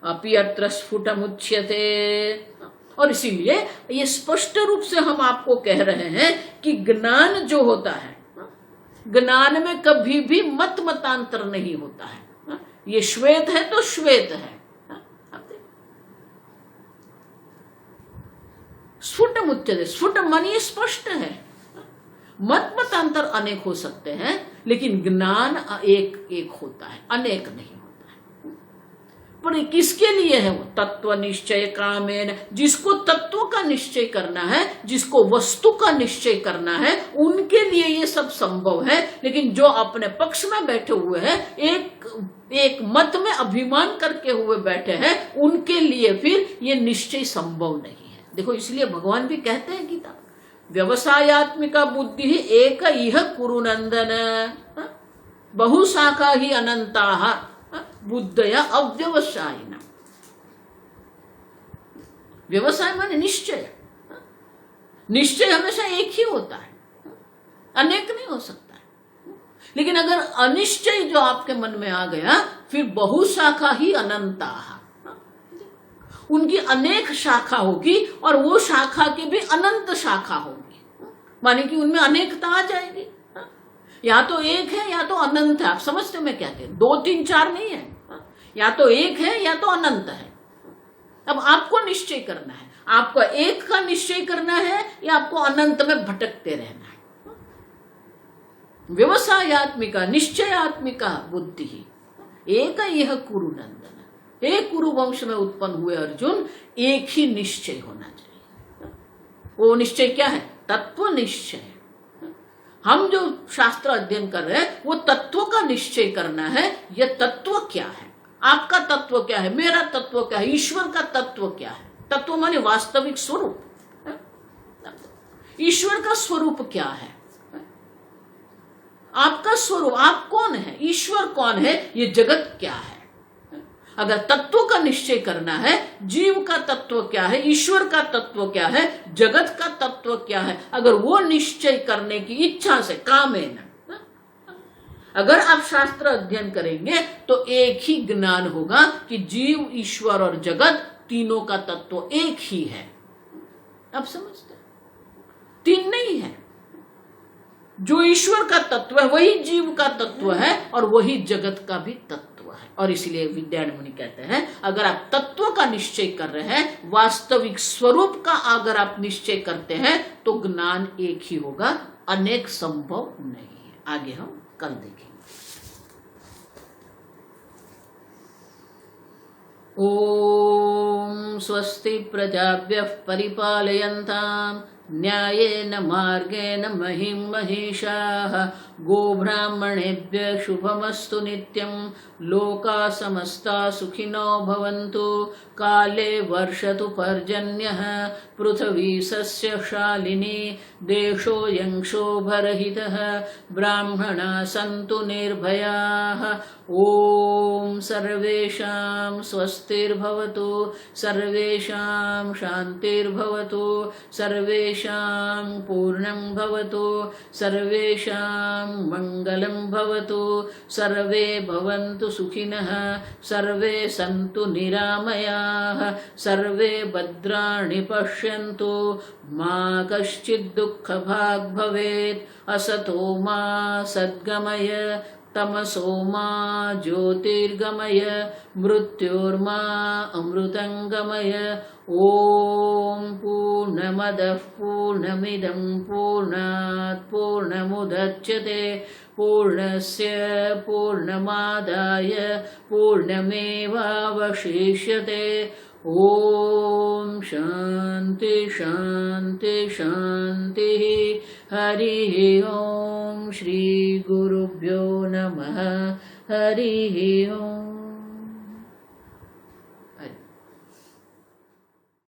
Speaker 1: अपि अत्र स्फुटमुच्यते। और इसीलिए ये स्पष्ट रूप से हम आपको कह रहे हैं कि ज्ञान जो होता है, ज्ञान में कभी भी मत मतांतर नहीं होता है। ये श्वेत है तो श्वेत है। स्फुट मुच्यते, स्फुट मानिए स्पष्ट है। मत मतांतर अनेक हो सकते हैं, लेकिन ज्ञान एक एक होता है, अनेक नहीं होता है। पर किसके लिए है वो? तत्व निश्चय कामेन। जिसको तत्व का निश्चय करना है, जिसको वस्तु का निश्चय करना है, उनके लिए ये सब संभव है। लेकिन जो अपने पक्ष में बैठे हुए हैं, एक मत में अभिमान करके हुए बैठे हैं, उनके लिए फिर ये निश्चय संभव नहीं है। देखो, इसलिए भगवान भी कहते हैं गीता, व्यवसायत्मिका बुद्धि ही एक इह कुरु नंदन, बहुशाखा ही अनंताः बुद्धया अव्यवसायिना। व्यवसाय माने निश्चय। निश्चय हमेशा एक ही होता है, अनेक नहीं हो सकता है। लेकिन अगर अनिश्चय जो आपके मन में आ गया, फिर बहुशाखा ही अनंताः, उनकी अनेक शाखा होगी, और वो शाखा की भी अनंत शाखा होगी। माने कि उनमें अनेकता आ जाएगी। या तो एक है या तो अनंत है। आप समझते हो मैं क्या कहते? 2 3 4 नहीं है, या तो एक है या तो अनंत है। अब आपको निश्चय करना है, आपको एक का निश्चय करना है या आपको अनंत में भटकते रहना है। व्यवसायत्मिका निश्चयात्मिका बुद्धि ही एक यह कुरु नंदन। एक कुरु वंश में उत्पन्न हुए अर्जुन, एक ही निश्चय होना चाहिए। वो निश्चय क्या है? तत्व निश्चय। हम जो शास्त्र अध्ययन कर रहे हैं, वो तत्व का निश्चय करना है। यह तत्व क्या है? आपका तत्व क्या है? मेरा तत्व क्या है? ईश्वर का तत्व क्या है? तत्व माने वास्तविक स्वरूप। ईश्वर का स्वरूप क्या है? आपका स्वरूप, आप कौन है? ईश्वर कौन है? ये जगत क्या है? अगर तत्व का निश्चय करना है, जीव का तत्व क्या है, ईश्वर का तत्व क्या है, जगत का तत्व क्या है, अगर वो निश्चय करने की इच्छा से, कामेन, अगर आप शास्त्र अध्ययन करेंगे, तो एक ही ज्ञान होगा कि जीव, ईश्वर और जगत तीनों का तत्व एक ही है। आप समझते? 3 नहीं है। जो ईश्वर का तत्व है वही जीव का तत्व है, और वही जगत का भी तत्व है। और इसलिए विद्यारण्य मुनि कहते हैं, अगर आप तत्व का निश्चय कर रहे हैं, वास्तविक स्वरूप का अगर आप निश्चय करते हैं, तो ज्ञान एक ही होगा, अनेक संभव नहीं है। आगे हम कल देखेंगे। ओम स्वस्ति प्रजाभ्यः परिपालयन्ताम् न्यायेन मार्गेण महिं महिषाः गोब्राह्मणेभ्यः शुभमस्तु नित्यं लोकाः समस्ताः सुखिनो भवन्तु काले वर्षतु पर्जन्यः पृथिवी सस्यशालिनी देशोऽयं क्षोभरहितः ब्राह्मणाः सन्तु निर्भयाः ॐ सर्वेषां स्वस्तिर्भवतु सर्वेषां शान्तिर्भवतु सर्वेषां पूर्णं भवतु सर्वेषां मङ्गलं भवतु सर्वे भवन्तु सुखिनः सर्वे सन्तु निरामयाः सर्वे भद्राणि पश्यन्तु मा कश्चित् दुःखभाग् भवेत् असतो मा सद्गमय तमसो मा ज्योतिर्गमय मृत्योर्मा अमृतङ्गमय ॐ पूर्णमदः पूर्णमिदं पूर्णात् पूर्णमुदच्यते पूर्णस्य पूर्णमादाय पूर्णमेवावशिष्यते ॐ शान्ति शान्ति शान्तिः हरिः ॐ श्री गुरुभ्यो नमः हरिः ॐ।